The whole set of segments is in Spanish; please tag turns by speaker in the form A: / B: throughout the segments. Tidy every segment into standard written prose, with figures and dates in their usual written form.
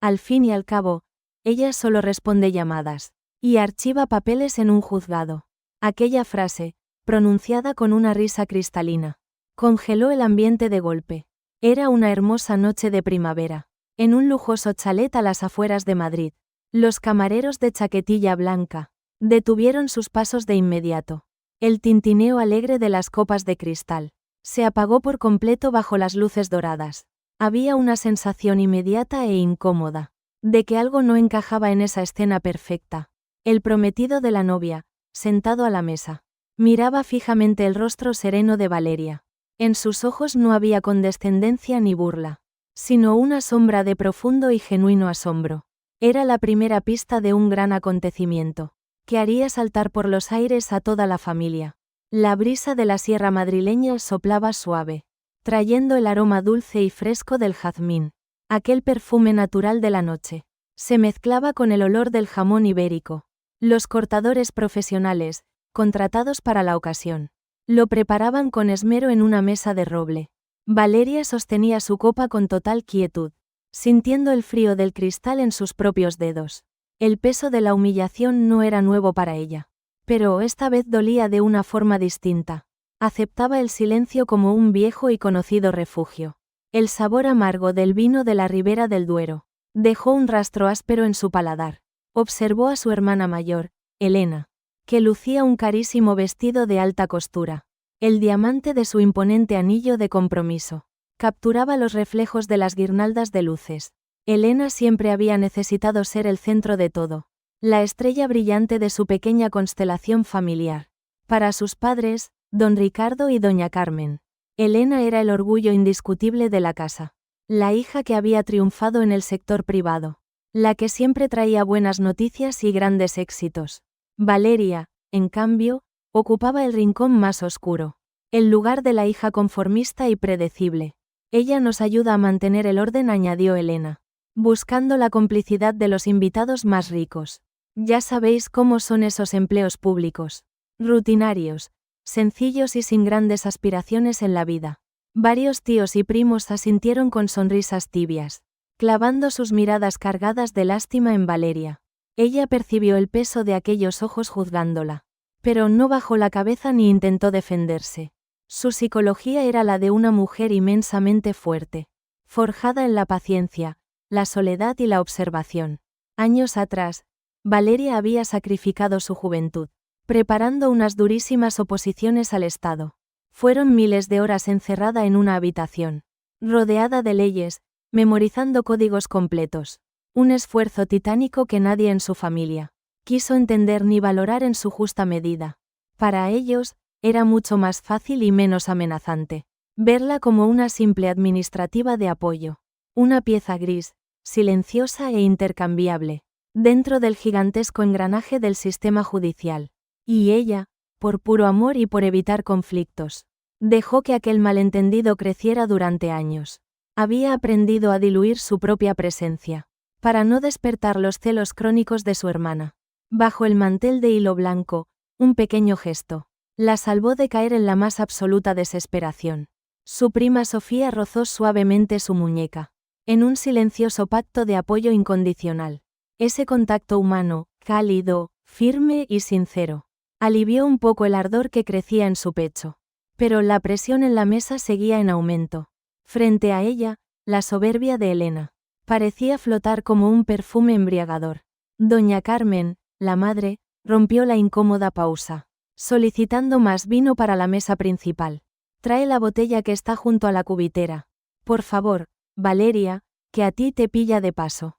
A: Al fin y al cabo, ella solo responde llamadas. Y archiva papeles en un juzgado. Aquella frase, pronunciada con una risa cristalina, congeló el ambiente de golpe. Era una hermosa noche de primavera, en un lujoso chalet a las afueras de Madrid. Los camareros de chaquetilla blanca detuvieron sus pasos de inmediato. El tintineo alegre de las copas de cristal se apagó por completo bajo las luces doradas. Había una sensación inmediata e incómoda de que algo no encajaba en esa escena perfecta. El prometido de la novia, sentado a la mesa, miraba fijamente el rostro sereno de Valeria. En sus ojos no había condescendencia ni burla, sino una sombra de profundo y genuino asombro. Era la primera pista de un gran acontecimiento, que haría saltar por los aires a toda la familia. La brisa de la sierra madrileña soplaba suave, trayendo el aroma dulce y fresco del jazmín. Aquel perfume natural de la noche se mezclaba con el olor del jamón ibérico. Los cortadores profesionales, contratados para la ocasión, lo preparaban con esmero en una mesa de roble. Valeria sostenía su copa con total quietud, sintiendo el frío del cristal en sus propios dedos. El peso de la humillación no era nuevo para ella, pero esta vez dolía de una forma distinta. Aceptaba el silencio como un viejo y conocido refugio. El sabor amargo del vino de la Ribera del Duero dejó un rastro áspero en su paladar. Observó a su hermana mayor, Elena, que lucía un carísimo vestido de alta costura. El diamante de su imponente anillo de compromiso capturaba los reflejos de las guirnaldas de luces. Elena siempre había necesitado ser el centro de todo, la estrella brillante de su pequeña constelación familiar. Para sus padres, don Ricardo y doña Carmen, Elena era el orgullo indiscutible de la casa, la hija que había triunfado en el sector privado, la que siempre traía buenas noticias y grandes éxitos. Valeria, en cambio, ocupaba el rincón más oscuro, el lugar de la hija conformista y predecible. Ella nos ayuda a mantener el orden, añadió Elena, buscando la complicidad de los invitados más ricos. Ya sabéis cómo son esos empleos públicos. Rutinarios, sencillos y sin grandes aspiraciones en la vida. Varios tíos y primos asintieron con sonrisas tibias, clavando sus miradas cargadas de lástima en Valeria. Ella percibió el peso de aquellos ojos juzgándola, pero no bajó la cabeza ni intentó defenderse. Su psicología era la de una mujer inmensamente fuerte, forjada en la paciencia, la soledad y la observación. Años atrás, Valeria había sacrificado su juventud, preparando unas durísimas oposiciones al Estado. Fueron miles de horas encerrada en una habitación, rodeada de leyes, memorizando códigos completos. Un esfuerzo titánico que nadie en su familia quiso entender ni valorar en su justa medida. Para ellos, era mucho más fácil y menos amenazante verla como una simple administrativa de apoyo, una pieza gris, silenciosa e intercambiable, dentro del gigantesco engranaje del sistema judicial. Y ella, por puro amor y por evitar conflictos, dejó que aquel malentendido creciera durante años. Había aprendido a diluir su propia presencia, para no despertar los celos crónicos de su hermana. Bajo el mantel de hilo blanco, un pequeño gesto la salvó de caer en la más absoluta desesperación. Su prima Sofía rozó suavemente su muñeca, en un silencioso pacto de apoyo incondicional. Ese contacto humano, cálido, firme y sincero, alivió un poco el ardor que crecía en su pecho. Pero la presión en la mesa seguía en aumento. Frente a ella, la soberbia de Elena parecía flotar como un perfume embriagador. Doña Carmen, la madre, rompió la incómoda pausa, solicitando más vino para la mesa principal. Trae la botella que está junto a la cubitera. Por favor, Valeria, que a ti te pilla de paso.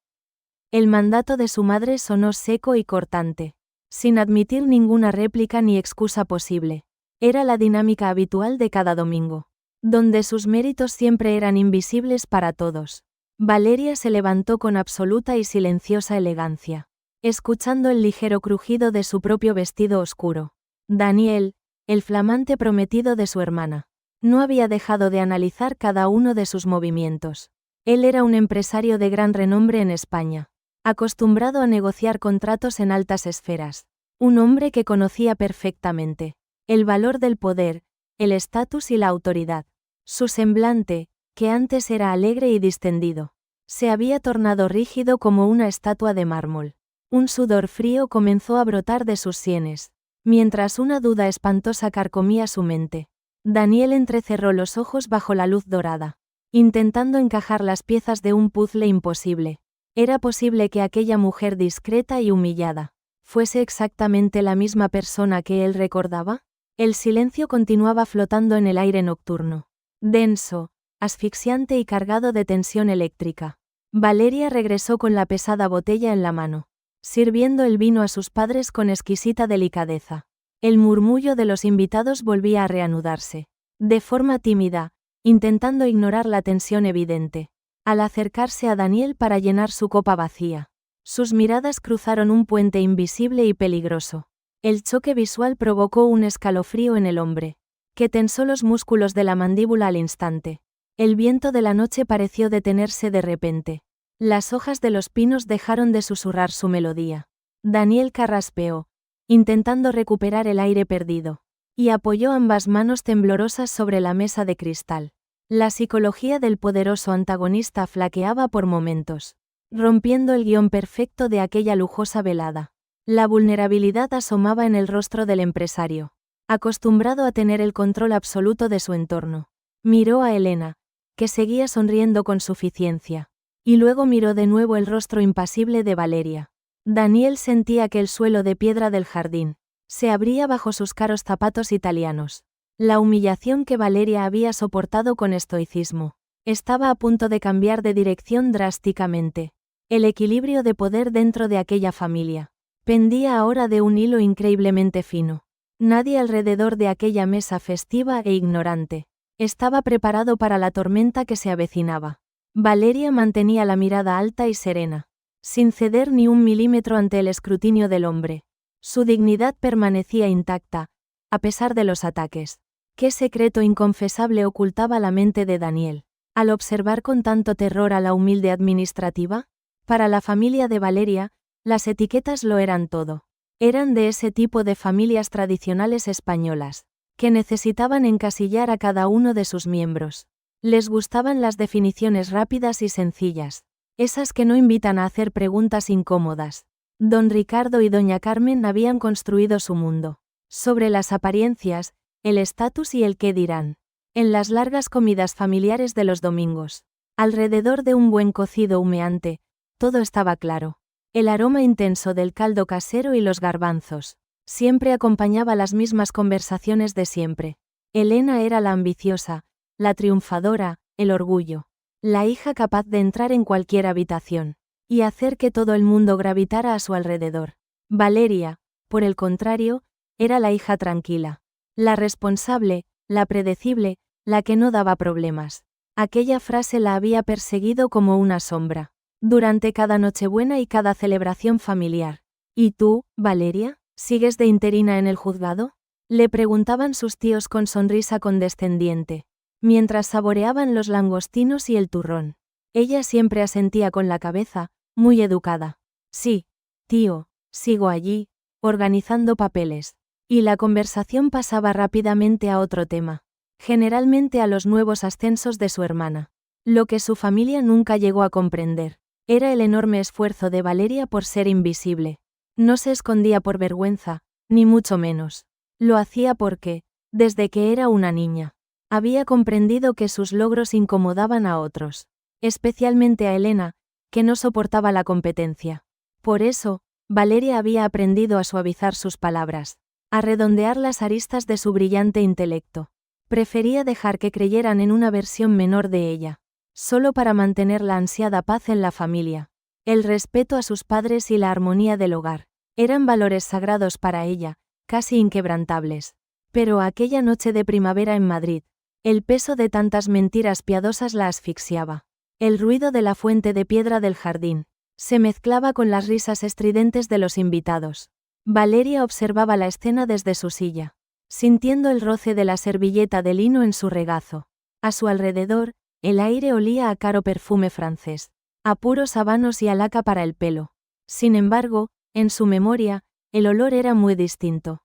A: El mandato de su madre sonó seco y cortante, sin admitir ninguna réplica ni excusa posible. Era la dinámica habitual de cada domingo, donde sus méritos siempre eran invisibles para todos. Valeria se levantó con absoluta y silenciosa elegancia, escuchando el ligero crujido de su propio vestido oscuro. Daniel, el flamante prometido de su hermana, no había dejado de analizar cada uno de sus movimientos. Él era un empresario de gran renombre en España, acostumbrado a negociar contratos en altas esferas. Un hombre que conocía perfectamente el valor del poder, el estatus y la autoridad. Su semblante, que antes era alegre y distendido, Se había tornado rígido como una estatua de mármol. Un sudor frío comenzó a brotar de sus sienes, mientras una duda espantosa carcomía su mente. Daniel entrecerró los ojos bajo la luz dorada, intentando encajar las piezas de un puzzle imposible. ¿Era posible que aquella mujer discreta y humillada fuese exactamente la misma persona que él recordaba? El silencio continuaba flotando en el aire nocturno, denso, asfixiante y cargado de tensión eléctrica. Valeria regresó con la pesada botella en la mano, sirviendo el vino a sus padres con exquisita delicadeza. El murmullo de los invitados volvía a reanudarse, de forma tímida, intentando ignorar la tensión evidente. Al acercarse a Daniel para llenar su copa vacía, sus miradas cruzaron un puente invisible y peligroso. El choque visual provocó un escalofrío en el hombre, que tensó los músculos de la mandíbula al instante. El viento de la noche pareció detenerse de repente. Las hojas de los pinos dejaron de susurrar su melodía. Daniel carraspeó, intentando recuperar el aire perdido, y apoyó ambas manos temblorosas sobre la mesa de cristal. La psicología del poderoso antagonista flaqueaba por momentos, rompiendo el guión perfecto de aquella lujosa velada. La vulnerabilidad asomaba en el rostro del empresario, acostumbrado a tener el control absoluto de su entorno. Miró a Elena, que seguía sonriendo con suficiencia, y luego miró de nuevo el rostro impasible de Valeria. Daniel sentía que el suelo de piedra del jardín se abría bajo sus caros zapatos italianos. La humillación que Valeria había soportado con estoicismo estaba a punto de cambiar de dirección drásticamente. El equilibrio de poder dentro de aquella familia pendía ahora de un hilo increíblemente fino. Nadie alrededor de aquella mesa festiva e ignorante estaba preparado para la tormenta que se avecinaba. Valeria mantenía la mirada alta y serena, sin ceder ni un milímetro ante el escrutinio del hombre. Su dignidad permanecía intacta, a pesar de los ataques. ¿Qué secreto inconfesable ocultaba la mente de Daniel al observar con tanto terror a la humilde administrativa? Para la familia de Valeria, las etiquetas lo eran todo. Eran de ese tipo de familias tradicionales españolas, que necesitaban encasillar a cada uno de sus miembros. Les gustaban las definiciones rápidas y sencillas, esas que no invitan a hacer preguntas incómodas. Don Ricardo y doña Carmen habían construido su mundo sobre las apariencias, el estatus y el qué dirán. En las largas comidas familiares de los domingos, alrededor de un buen cocido humeante, todo estaba claro. El aroma intenso del caldo casero y los garbanzos siempre acompañaba las mismas conversaciones de siempre. Elena era la ambiciosa, la triunfadora, el orgullo, la hija capaz de entrar en cualquier habitación y hacer que todo el mundo gravitara a su alrededor. Valeria, por el contrario, era la hija tranquila, la responsable, la predecible, la que no daba problemas. Aquella frase la había perseguido como una sombra durante cada Nochebuena y cada celebración familiar. ¿Y tú, Valeria, sigues de interina en el juzgado?, le preguntaban sus tíos con sonrisa condescendiente, mientras saboreaban los langostinos y el turrón. Ella siempre asentía con la cabeza, muy educada. Sí, tío, sigo allí, organizando papeles. Y la conversación pasaba rápidamente a otro tema, generalmente a los nuevos ascensos de su hermana. Lo que su familia nunca llegó a comprender era el enorme esfuerzo de Valeria por ser invisible. No se escondía por vergüenza, ni mucho menos. Lo hacía porque, desde que era una niña, había comprendido que sus logros incomodaban a otros, especialmente a Elena, que no soportaba la competencia. Por eso, Valeria había aprendido a suavizar sus palabras, a redondear las aristas de su brillante intelecto. Prefería dejar que creyeran en una versión menor de ella, solo para mantener la ansiada paz en la familia. El respeto a sus padres y la armonía del hogar eran valores sagrados para ella, casi inquebrantables. Pero aquella noche de primavera en Madrid, el peso de tantas mentiras piadosas la asfixiaba. El ruido de la fuente de piedra del jardín se mezclaba con las risas estridentes de los invitados. Valeria observaba la escena desde su silla, sintiendo el roce de la servilleta de lino en su regazo. A su alrededor, el aire olía a caro perfume francés, a puros habanos y a laca para el pelo. Sin embargo, en su memoria, el olor era muy distinto.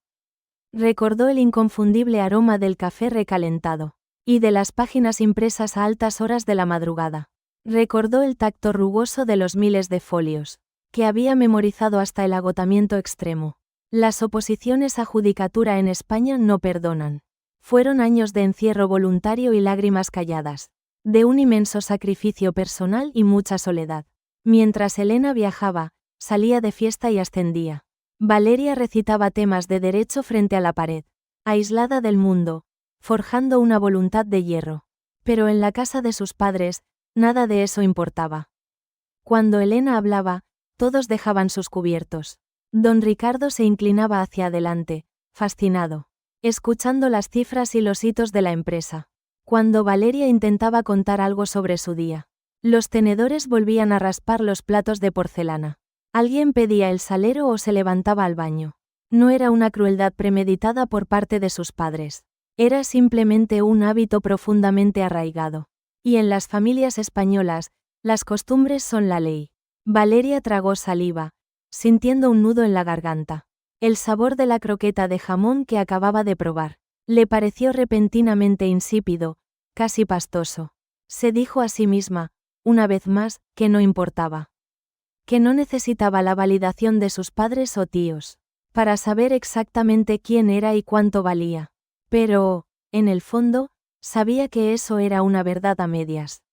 A: Recordó el inconfundible aroma del café recalentado y de las páginas impresas a altas horas de la madrugada. Recordó el tacto rugoso de los miles de folios, que había memorizado hasta el agotamiento extremo. Las oposiciones a judicatura en España no perdonan. Fueron años de encierro voluntario y lágrimas calladas, de un inmenso sacrificio personal y mucha soledad. Mientras Elena viajaba, salía de fiesta y ascendía. Valeria recitaba temas de derecho frente a la pared, aislada del mundo, forjando una voluntad de hierro. Pero en la casa de sus padres, nada de eso importaba. Cuando Elena hablaba, todos dejaban sus cubiertos. Don Ricardo se inclinaba hacia adelante, fascinado, escuchando las cifras y los hitos de la empresa. Cuando Valeria intentaba contar algo sobre su día, los tenedores volvían a raspar los platos de porcelana. Alguien pedía el salero o se levantaba al baño. No era una crueldad premeditada por parte de sus padres. Era simplemente un hábito profundamente arraigado. Y en las familias españolas, las costumbres son la ley. Valeria tragó saliva, sintiendo un nudo en la garganta. El sabor de la croqueta de jamón que acababa de probar le pareció repentinamente insípido, casi pastoso. Se dijo a sí misma, una vez más, que no importaba. Que no necesitaba la validación de sus padres o tíos para saber exactamente quién era y cuánto valía. Pero, en el fondo, sabía que eso era una verdad a medias.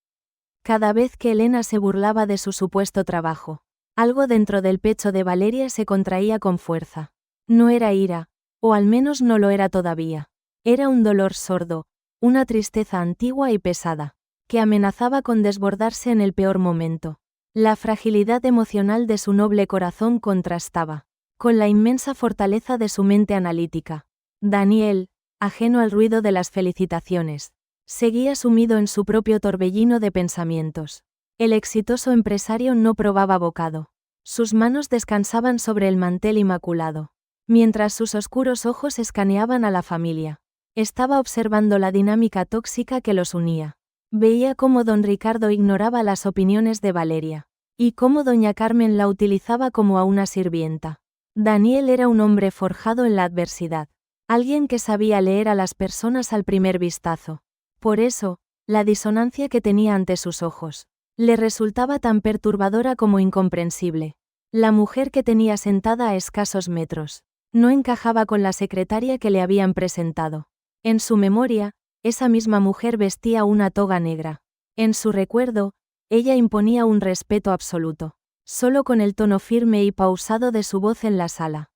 A: Cada vez que Elena se burlaba de su supuesto trabajo, algo dentro del pecho de Valeria se contraía con fuerza. No era ira, o al menos no lo era todavía. Era un dolor sordo, una tristeza antigua y pesada, que amenazaba con desbordarse en el peor momento. La fragilidad emocional de su noble corazón contrastaba con la inmensa fortaleza de su mente analítica. Daniel, ajeno al ruido de las felicitaciones, seguía sumido en su propio torbellino de pensamientos. El exitoso empresario no probaba bocado. Sus manos descansaban sobre el mantel inmaculado, mientras sus oscuros ojos escaneaban a la familia. Estaba observando la dinámica tóxica que los unía. Veía cómo don Ricardo ignoraba las opiniones de Valeria, y cómo doña Carmen la utilizaba como a una sirvienta. Daniel era un hombre forjado en la adversidad, alguien que sabía leer a las personas al primer vistazo. Por eso, la disonancia que tenía ante sus ojos le resultaba tan perturbadora como incomprensible. La mujer que tenía sentada a escasos metros no encajaba con la secretaria que le habían presentado. En su memoria, esa misma mujer vestía una toga negra. En su recuerdo, ella imponía un respeto absoluto, solo con el tono firme y pausado de su voz en la sala.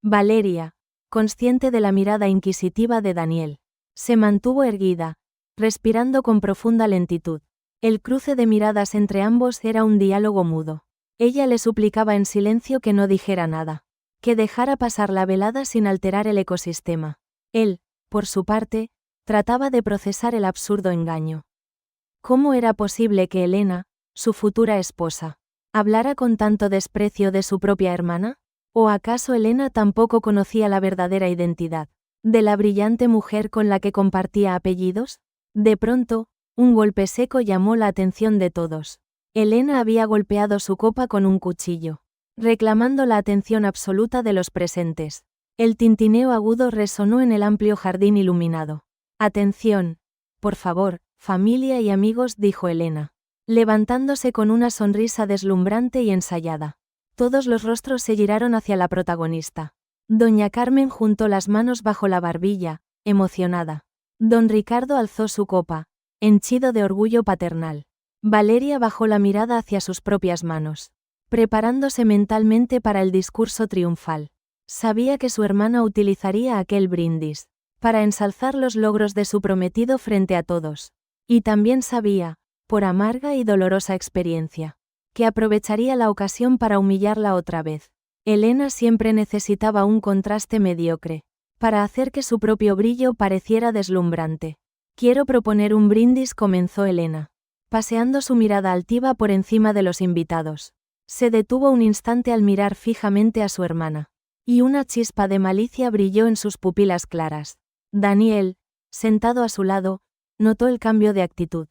A: Valeria, consciente de la mirada inquisitiva de Daniel, se mantuvo erguida, respirando con profunda lentitud. El cruce de miradas entre ambos era un diálogo mudo. Ella le suplicaba en silencio que no dijera nada, que dejara pasar la velada sin alterar el ecosistema. Él, por su parte, trataba de procesar el absurdo engaño. ¿Cómo era posible que Elena, su futura esposa, hablara con tanto desprecio de su propia hermana? ¿O acaso Elena tampoco conocía la verdadera identidad de la brillante mujer con la que compartía apellidos? De pronto, un golpe seco llamó la atención de todos. Elena había golpeado su copa con un cuchillo, reclamando la atención absoluta de los presentes. El tintineo agudo resonó en el amplio jardín iluminado. «Atención, por favor, familia y amigos», dijo Elena, levantándose con una sonrisa deslumbrante y ensayada. Todos los rostros se giraron hacia la protagonista. Doña Carmen juntó las manos bajo la barbilla, emocionada. Don Ricardo alzó su copa, henchido de orgullo paternal. Valeria bajó la mirada hacia sus propias manos, preparándose mentalmente para el discurso triunfal. Sabía que su hermana utilizaría aquel brindis para ensalzar los logros de su prometido frente a todos. Y también sabía, por amarga y dolorosa experiencia, que aprovecharía la ocasión para humillarla otra vez. Elena siempre necesitaba un contraste mediocre para hacer que su propio brillo pareciera deslumbrante. «Quiero proponer un brindis», comenzó Elena, paseando su mirada altiva por encima de los invitados. Se detuvo un instante al mirar fijamente a su hermana, y una chispa de malicia brilló en sus pupilas claras. Daniel, sentado a su lado, notó el cambio de actitud.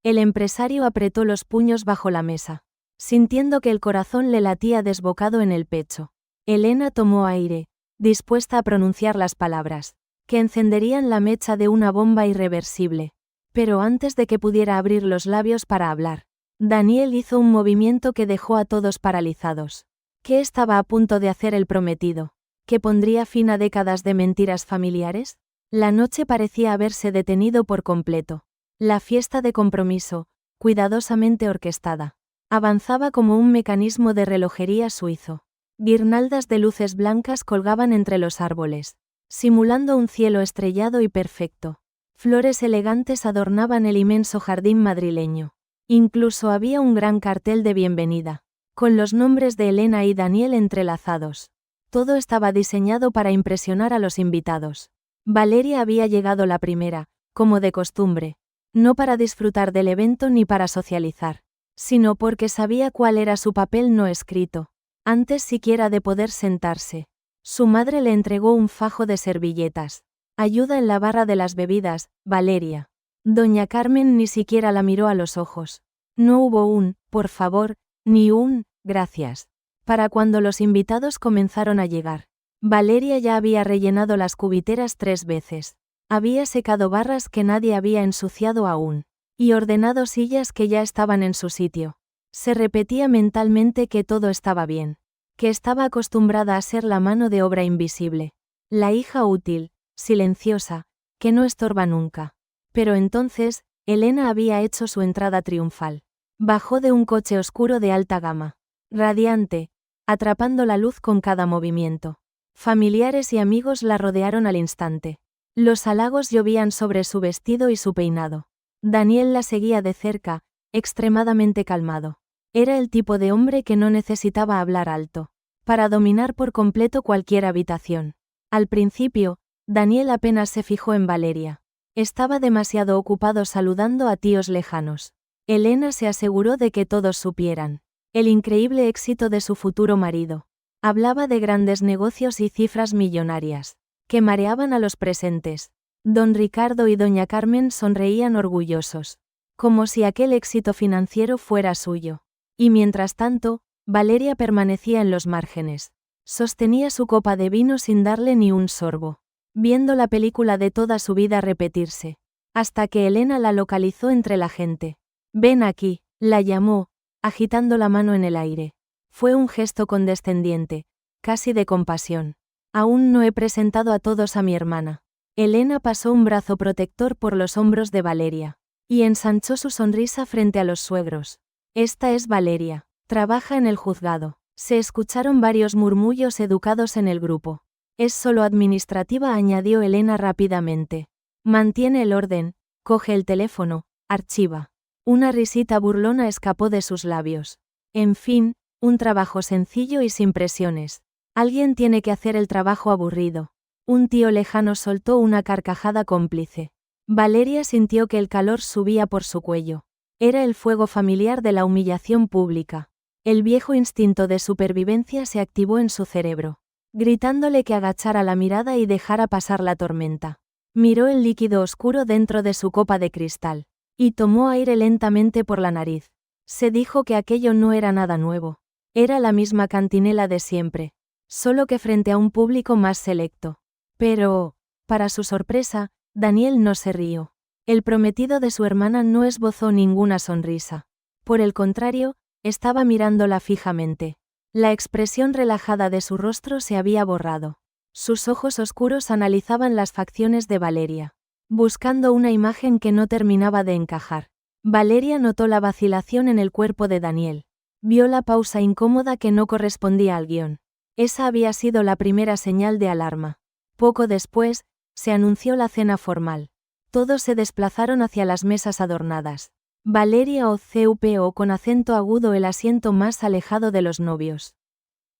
A: El empresario apretó los puños bajo la mesa, sintiendo que el corazón le latía desbocado en el pecho. Elena tomó aire, dispuesta a pronunciar las palabras que encenderían la mecha de una bomba irreversible. Pero antes de que pudiera abrir los labios para hablar, Daniel hizo un movimiento que dejó a todos paralizados. ¿Qué estaba a punto de hacer el prometido? ¿Que pondría fin a décadas de mentiras familiares? La noche parecía haberse detenido por completo. La fiesta de compromiso, cuidadosamente orquestada, avanzaba como un mecanismo de relojería suizo. Guirnaldas de luces blancas colgaban entre los árboles, simulando un cielo estrellado y perfecto. Flores elegantes adornaban el inmenso jardín madrileño. Incluso había un gran cartel de bienvenida, con los nombres de Elena y Daniel entrelazados. Todo estaba diseñado para impresionar a los invitados. Valeria había llegado la primera, como de costumbre, no para disfrutar del evento ni para socializar, sino porque sabía cuál era su papel no escrito, antes siquiera de poder sentarse. Su madre le entregó un fajo de servilletas. Ayuda en la barra de las bebidas, Valeria. Doña Carmen ni siquiera la miró a los ojos. No hubo un, por favor, ni un, gracias. Para cuando los invitados comenzaron a llegar, Valeria ya había rellenado las cubiteras 3 veces. Había secado barras que nadie había ensuciado aún, y ordenado sillas que ya estaban en su sitio. Se repetía mentalmente que todo estaba bien, que estaba acostumbrada a ser la mano de obra invisible, la hija útil, silenciosa, que no estorba nunca. Pero entonces, Elena había hecho su entrada triunfal. Bajó de un coche oscuro de alta gama, radiante, atrapando la luz con cada movimiento. Familiares y amigos la rodearon al instante. Los halagos llovían sobre su vestido y su peinado. Daniel la seguía de cerca, extremadamente calmado. Era el tipo de hombre que no necesitaba hablar alto, para dominar por completo cualquier habitación. Al principio, Daniel apenas se fijó en Valeria. Estaba demasiado ocupado saludando a tíos lejanos. Elena se aseguró de que todos supieran el increíble éxito de su futuro marido. Hablaba de grandes negocios y cifras millonarias, que mareaban a los presentes. Don Ricardo y doña Carmen sonreían orgullosos, como si aquel éxito financiero fuera suyo. Y mientras tanto, Valeria permanecía en los márgenes. Sostenía su copa de vino sin darle ni un sorbo, viendo la película de toda su vida repetirse, hasta que Elena la localizó entre la gente. «Ven aquí», la llamó, agitando la mano en el aire. Fue un gesto condescendiente, casi de compasión. «Aún no he presentado a todos a mi hermana». Elena pasó un brazo protector por los hombros de Valeria, y ensanchó su sonrisa frente a los suegros. «Esta es Valeria, trabaja en el juzgado». Se escucharon varios murmullos educados en el grupo. «Es solo administrativa», añadió Elena rápidamente. «Mantiene el orden, coge el teléfono, archiva». Una risita burlona escapó de sus labios. «En fin, un trabajo sencillo y sin presiones. Alguien tiene que hacer el trabajo aburrido». Un tío lejano soltó una carcajada cómplice. Valeria sintió que el calor subía por su cuello. Era el fuego familiar de la humillación pública. El viejo instinto de supervivencia se activó en su cerebro, gritándole que agachara la mirada y dejara pasar la tormenta. Miró el líquido oscuro dentro de su copa de cristal, y tomó aire lentamente por la nariz. Se dijo que aquello no era nada nuevo. Era la misma cantinela de siempre, solo que frente a un público más selecto. Pero, para su sorpresa, Daniel no se rió. El prometido de su hermana no esbozó ninguna sonrisa. Por el contrario, estaba mirándola fijamente. La expresión relajada de su rostro se había borrado. Sus ojos oscuros analizaban las facciones de Valeria, buscando una imagen que no terminaba de encajar. Valeria notó la vacilación en el cuerpo de Daniel. Vio la pausa incómoda que no correspondía al guión. Esa había sido la primera señal de alarma. Poco después, se anunció la cena formal. Todos se desplazaron hacia las mesas adornadas. Valeria ocupó con acento agudo el asiento más alejado de los novios.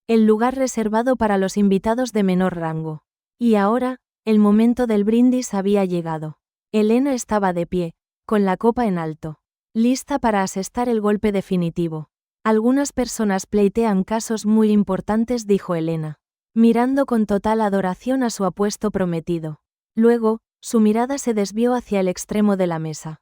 A: El lugar reservado para los invitados de menor rango. Y ahora, el momento del brindis había llegado. Elena estaba de pie, con la copa en alto, lista para asestar el golpe definitivo. Algunas personas pleitean casos muy importantes, dijo Elena, mirando con total adoración a su apuesto prometido. Luego, su mirada se desvió hacia el extremo de la mesa.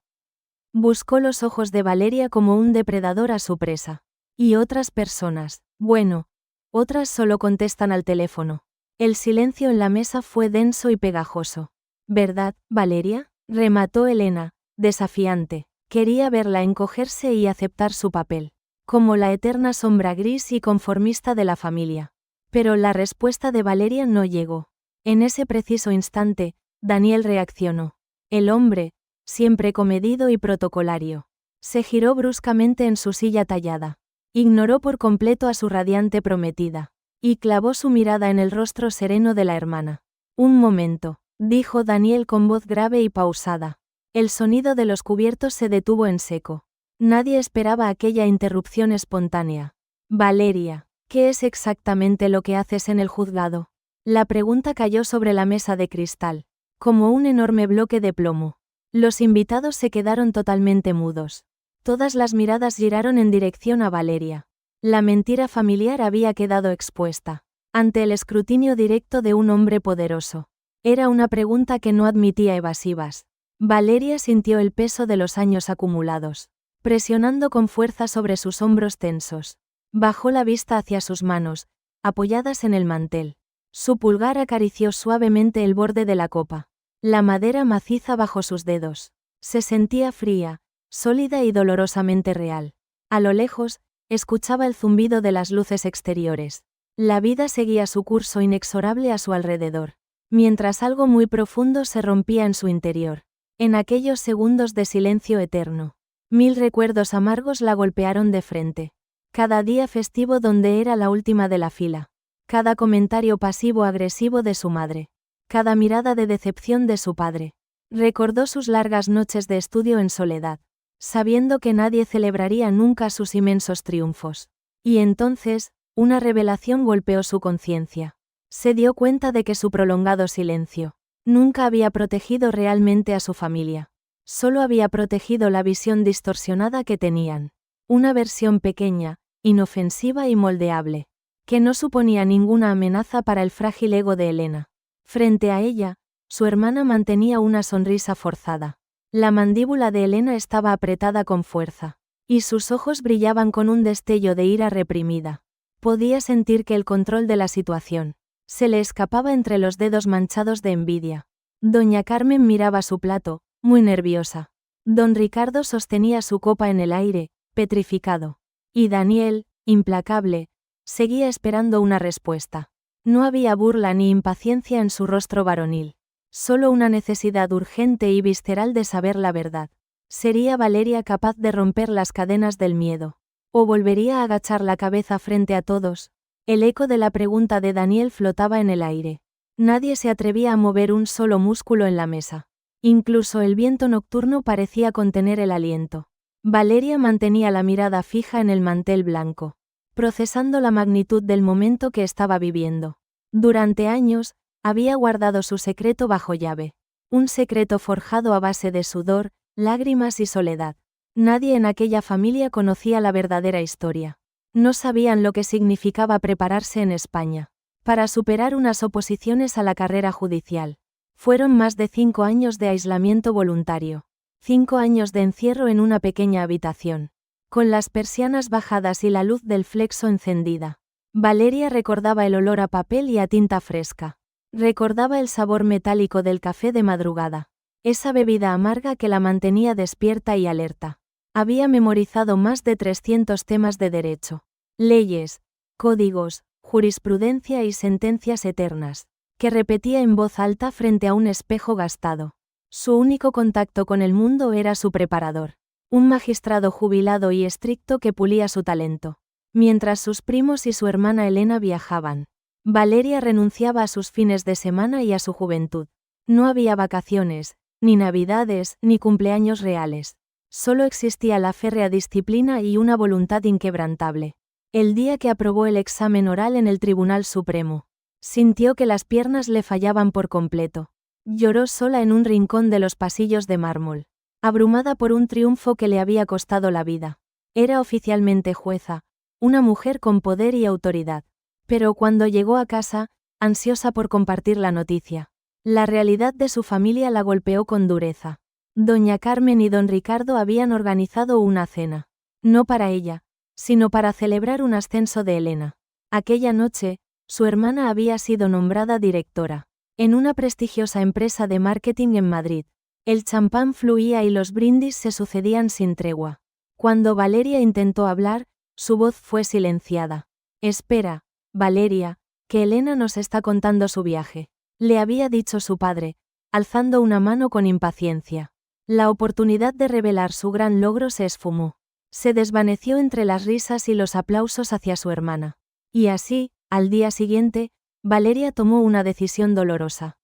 A: Buscó los ojos de Valeria como un depredador a su presa. Y otras personas, bueno, otras solo contestan al teléfono. El silencio en la mesa fue denso y pegajoso. ¿Verdad, Valeria?, remató Elena, desafiante. Quería verla encogerse y aceptar su papel, como la eterna sombra gris y conformista de la familia. Pero la respuesta de Valeria no llegó. En ese preciso instante, Daniel reaccionó. El hombre, siempre comedido y protocolario, se giró bruscamente en su silla tallada. Ignoró por completo a su radiante prometida, y clavó su mirada en el rostro sereno de la hermana. Un momento, dijo Daniel con voz grave y pausada. El sonido de los cubiertos se detuvo en seco. Nadie esperaba aquella interrupción espontánea. Valeria, ¿qué es exactamente lo que haces en el juzgado? La pregunta cayó sobre la mesa de cristal, como un enorme bloque de plomo. Los invitados se quedaron totalmente mudos. Todas las miradas giraron en dirección a Valeria. La mentira familiar había quedado expuesta, ante el escrutinio directo de un hombre poderoso. Era una pregunta que no admitía evasivas. Valeria sintió el peso de los años acumulados, presionando con fuerza sobre sus hombros tensos. Bajó la vista hacia sus manos, apoyadas en el mantel. Su pulgar acarició suavemente el borde de la copa. La madera maciza bajo sus dedos. Se sentía fría, sólida y dolorosamente real. A lo lejos, escuchaba el zumbido de las luces exteriores. La vida seguía su curso inexorable a su alrededor, mientras algo muy profundo se rompía en su interior. En aquellos segundos de silencio eterno, 1000 recuerdos amargos la golpearon de frente. Cada día festivo donde era la última de la fila. Cada comentario pasivo-agresivo de su madre. Cada mirada de decepción de su padre. Recordó sus largas noches de estudio en soledad, sabiendo que nadie celebraría nunca sus inmensos triunfos. Y entonces, una revelación golpeó su conciencia. Se dio cuenta de que su prolongado silencio nunca había protegido realmente a su familia. Solo había protegido la visión distorsionada que tenían. Una versión pequeña, inofensiva y moldeable, que no suponía ninguna amenaza para el frágil ego de Elena. Frente a ella, su hermana mantenía una sonrisa forzada. La mandíbula de Elena estaba apretada con fuerza, y sus ojos brillaban con un destello de ira reprimida. Podía sentir que el control de la situación se le escapaba entre los dedos manchados de envidia. Doña Carmen miraba su plato, muy nerviosa. Don Ricardo sostenía su copa en el aire, petrificado. Y Daniel, implacable, seguía esperando una respuesta. No había burla ni impaciencia en su rostro varonil. Solo una necesidad urgente y visceral de saber la verdad. ¿Sería Valeria capaz de romper las cadenas del miedo? ¿O volvería a agachar la cabeza frente a todos? El eco de la pregunta de Daniel flotaba en el aire. Nadie se atrevía a mover un solo músculo en la mesa. Incluso el viento nocturno parecía contener el aliento. Valeria mantenía la mirada fija en el mantel blanco, procesando la magnitud del momento que estaba viviendo. Durante años, había guardado su secreto bajo llave. Un secreto forjado a base de sudor, lágrimas y soledad. Nadie en aquella familia conocía la verdadera historia. No sabían lo que significaba prepararse en España para superar unas oposiciones a la carrera judicial. Fueron más de 5 años de aislamiento voluntario. 5 años de encierro en una pequeña habitación, con las persianas bajadas y la luz del flexo encendida. Valeria recordaba el olor a papel y a tinta fresca. Recordaba el sabor metálico del café de madrugada. Esa bebida amarga que la mantenía despierta y alerta. Había memorizado más de 300 temas de derecho. Leyes, códigos, jurisprudencia y sentencias eternas, que repetía en voz alta frente a un espejo gastado. Su único contacto con el mundo era su preparador, un magistrado jubilado y estricto que pulía su talento. Mientras sus primos y su hermana Elena viajaban, Valeria renunciaba a sus fines de semana y a su juventud. No había vacaciones, ni navidades, ni cumpleaños reales. Solo existía la férrea disciplina y una voluntad inquebrantable. El día que aprobó el examen oral en el Tribunal Supremo, sintió que las piernas le fallaban por completo. Lloró sola en un rincón de los pasillos de mármol, abrumada por un triunfo que le había costado la vida. Era oficialmente jueza, una mujer con poder y autoridad. Pero cuando llegó a casa, ansiosa por compartir la noticia, la realidad de su familia la golpeó con dureza. Doña Carmen y don Ricardo habían organizado una cena. No para ella, sino para celebrar un ascenso de Elena. Aquella noche, su hermana había sido nombrada directora en una prestigiosa empresa de marketing en Madrid. El champán fluía y los brindis se sucedían sin tregua. Cuando Valeria intentó hablar, su voz fue silenciada. Espera, Valeria, que Elena nos está contando su viaje, le había dicho su padre, alzando una mano con impaciencia. La oportunidad de revelar su gran logro se esfumó. Se desvaneció entre las risas y los aplausos hacia su hermana. Y así, al día siguiente, Valeria tomó una decisión dolorosa.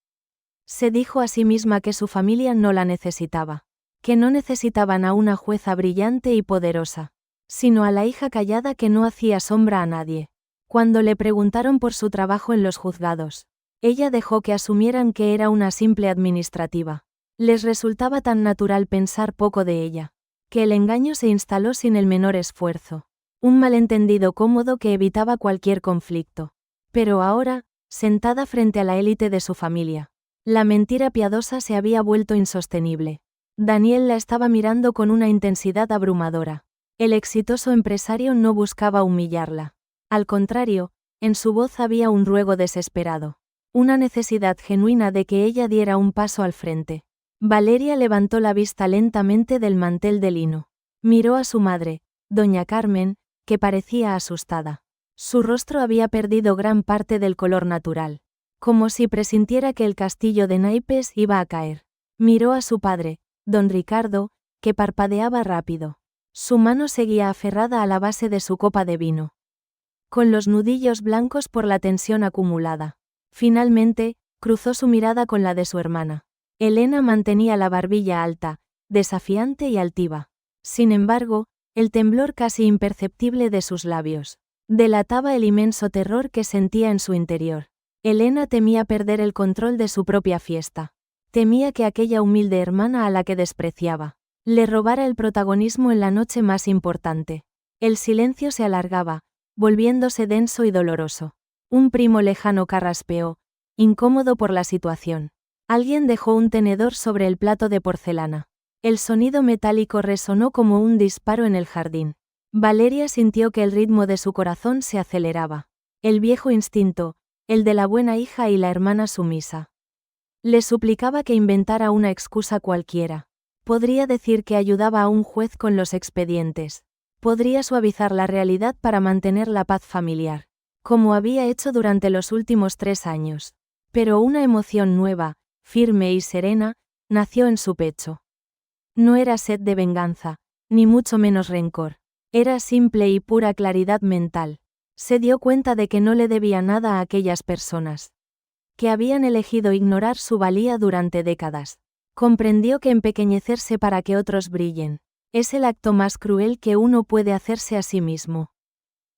A: Se dijo a sí misma que su familia no la necesitaba, que no necesitaban a una jueza brillante y poderosa, sino a la hija callada que no hacía sombra a nadie. Cuando le preguntaron por su trabajo en los juzgados, ella dejó que asumieran que era una simple administrativa. Les resultaba tan natural pensar poco de ella, que el engaño se instaló sin el menor esfuerzo. Un malentendido cómodo que evitaba cualquier conflicto. Pero ahora, sentada frente a la élite de su familia, la mentira piadosa se había vuelto insostenible. Daniel la estaba mirando con una intensidad abrumadora. El exitoso empresario no buscaba humillarla. Al contrario, en su voz había un ruego desesperado. Una necesidad genuina de que ella diera un paso al frente. Valeria levantó la vista lentamente del mantel de lino. Miró a su madre, doña Carmen, que parecía asustada. Su rostro había perdido gran parte del color natural, como si presintiera que el castillo de naipes iba a caer. Miró a su padre, don Ricardo, que parpadeaba rápido. Su mano seguía aferrada a la base de su copa de vino, con los nudillos blancos por la tensión acumulada. Finalmente, cruzó su mirada con la de su hermana. Elena mantenía la barbilla alta, desafiante y altiva. Sin embargo, el temblor casi imperceptible de sus labios delataba el inmenso terror que sentía en su interior. Elena temía perder el control de su propia fiesta. Temía que aquella humilde hermana a la que despreciaba le robara el protagonismo en la noche más importante. El silencio se alargaba, volviéndose denso y doloroso. Un primo lejano carraspeó, incómodo por la situación. Alguien dejó un tenedor sobre el plato de porcelana. El sonido metálico resonó como un disparo en el jardín. Valeria sintió que el ritmo de su corazón se aceleraba. El viejo instinto, el de la buena hija y la hermana sumisa, le suplicaba que inventara una excusa cualquiera. Podría decir que ayudaba a un juez con los expedientes. Podría suavizar la realidad para mantener la paz familiar, como había hecho durante los últimos 3 años. Pero una emoción nueva, firme y serena, nació en su pecho. No era sed de venganza, ni mucho menos rencor. Era simple y pura claridad mental. Se dio cuenta de que no le debía nada a aquellas personas que habían elegido ignorar su valía durante décadas. Comprendió que empequeñecerse para que otros brillen es el acto más cruel que uno puede hacerse a sí mismo.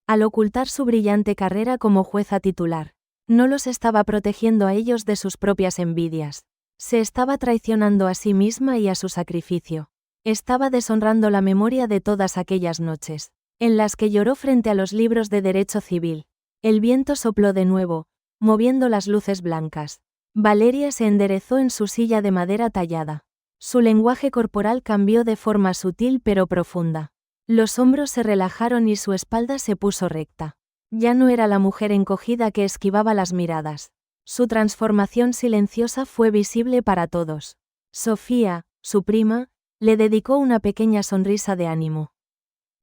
A: Al ocultar su brillante carrera como jueza titular, no los estaba protegiendo a ellos de sus propias envidias. Se estaba traicionando a sí misma y a su sacrificio. Estaba deshonrando la memoria de todas aquellas noches, en las que lloró frente a los libros de derecho civil. El viento sopló de nuevo, moviendo las luces blancas. Valeria se enderezó en su silla de madera tallada. Su lenguaje corporal cambió de forma sutil pero profunda. Los hombros se relajaron y su espalda se puso recta. Ya no era la mujer encogida que esquivaba las miradas. Su transformación silenciosa fue visible para todos. Sofía, su prima, le dedicó una pequeña sonrisa de ánimo,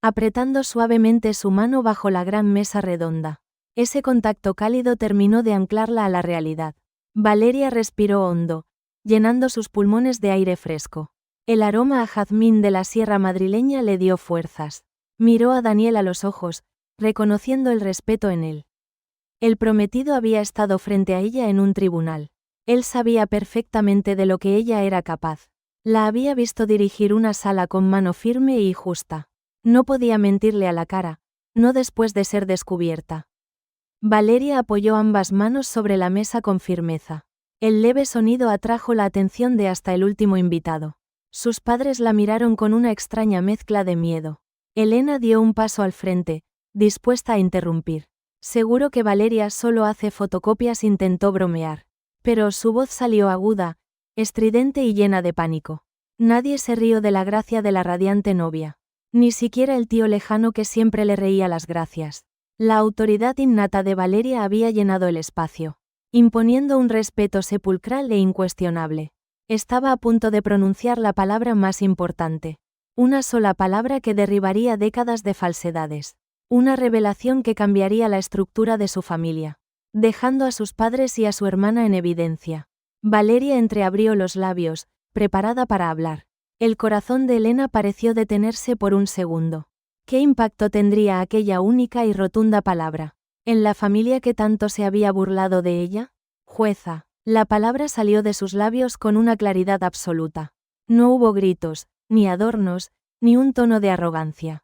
A: apretando suavemente su mano bajo la gran mesa redonda. Ese contacto cálido terminó de anclarla a la realidad. Valeria respiró hondo, llenando sus pulmones de aire fresco. El aroma a jazmín de la sierra madrileña le dio fuerzas. Miró a Daniel a los ojos, reconociendo el respeto en él. El prometido había estado frente a ella en un tribunal. Él sabía perfectamente de lo que ella era capaz. La había visto dirigir una sala con mano firme y justa. No podía mentirle a la cara, no después de ser descubierta. Valeria apoyó ambas manos sobre la mesa con firmeza. El leve sonido atrajo la atención de hasta el último invitado. Sus padres la miraron con una extraña mezcla de miedo. Elena dio un paso al frente, dispuesta a interrumpir. Seguro que Valeria solo hace fotocopias, intentó bromear. Pero su voz salió aguda, estridente y llena de pánico. Nadie se rió de la gracia de la radiante novia. Ni siquiera el tío lejano que siempre le reía las gracias. La autoridad innata de Valeria había llenado el espacio, imponiendo un respeto sepulcral e incuestionable. Estaba a punto de pronunciar la palabra más importante. Una sola palabra que derribaría décadas de falsedades. Una revelación que cambiaría la estructura de su familia, dejando a sus padres y a su hermana en evidencia. Valeria entreabrió los labios, preparada para hablar. El corazón de Elena pareció detenerse por un segundo. ¿Qué impacto tendría aquella única y rotunda palabra en la familia que tanto se había burlado de ella? Jueza. La palabra salió de sus labios con una claridad absoluta. No hubo gritos, ni adornos, ni un tono de arrogancia.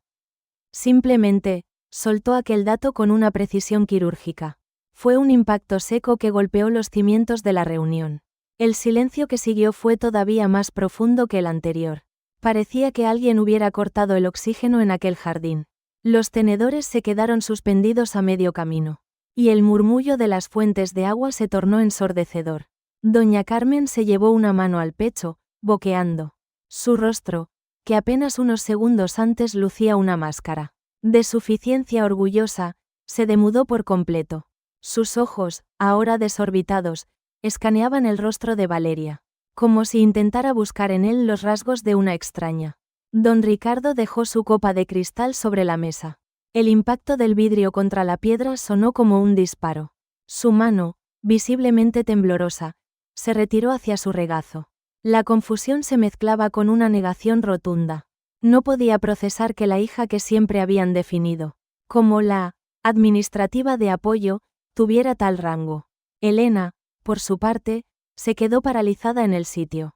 A: Simplemente, soltó aquel dato con una precisión quirúrgica. Fue un impacto seco que golpeó los cimientos de la reunión. El silencio que siguió fue todavía más profundo que el anterior. Parecía que alguien hubiera cortado el oxígeno en aquel jardín. Los tenedores se quedaron suspendidos a medio camino. Y el murmullo de las fuentes de agua se tornó ensordecedor. Doña Carmen se llevó una mano al pecho, boqueando. Su rostro, que apenas unos segundos antes lucía una máscara de suficiencia orgullosa, se demudó por completo. Sus ojos, ahora desorbitados, escaneaban el rostro de Valeria, como si intentara buscar en él los rasgos de una extraña. Don Ricardo dejó su copa de cristal sobre la mesa. El impacto del vidrio contra la piedra sonó como un disparo. Su mano, visiblemente temblorosa, se retiró hacia su regazo. La confusión se mezclaba con una negación rotunda. No podía procesar que la hija que siempre habían definido como la administrativa de apoyo, tuviera tal rango. Elena, por su parte, se quedó paralizada en el sitio.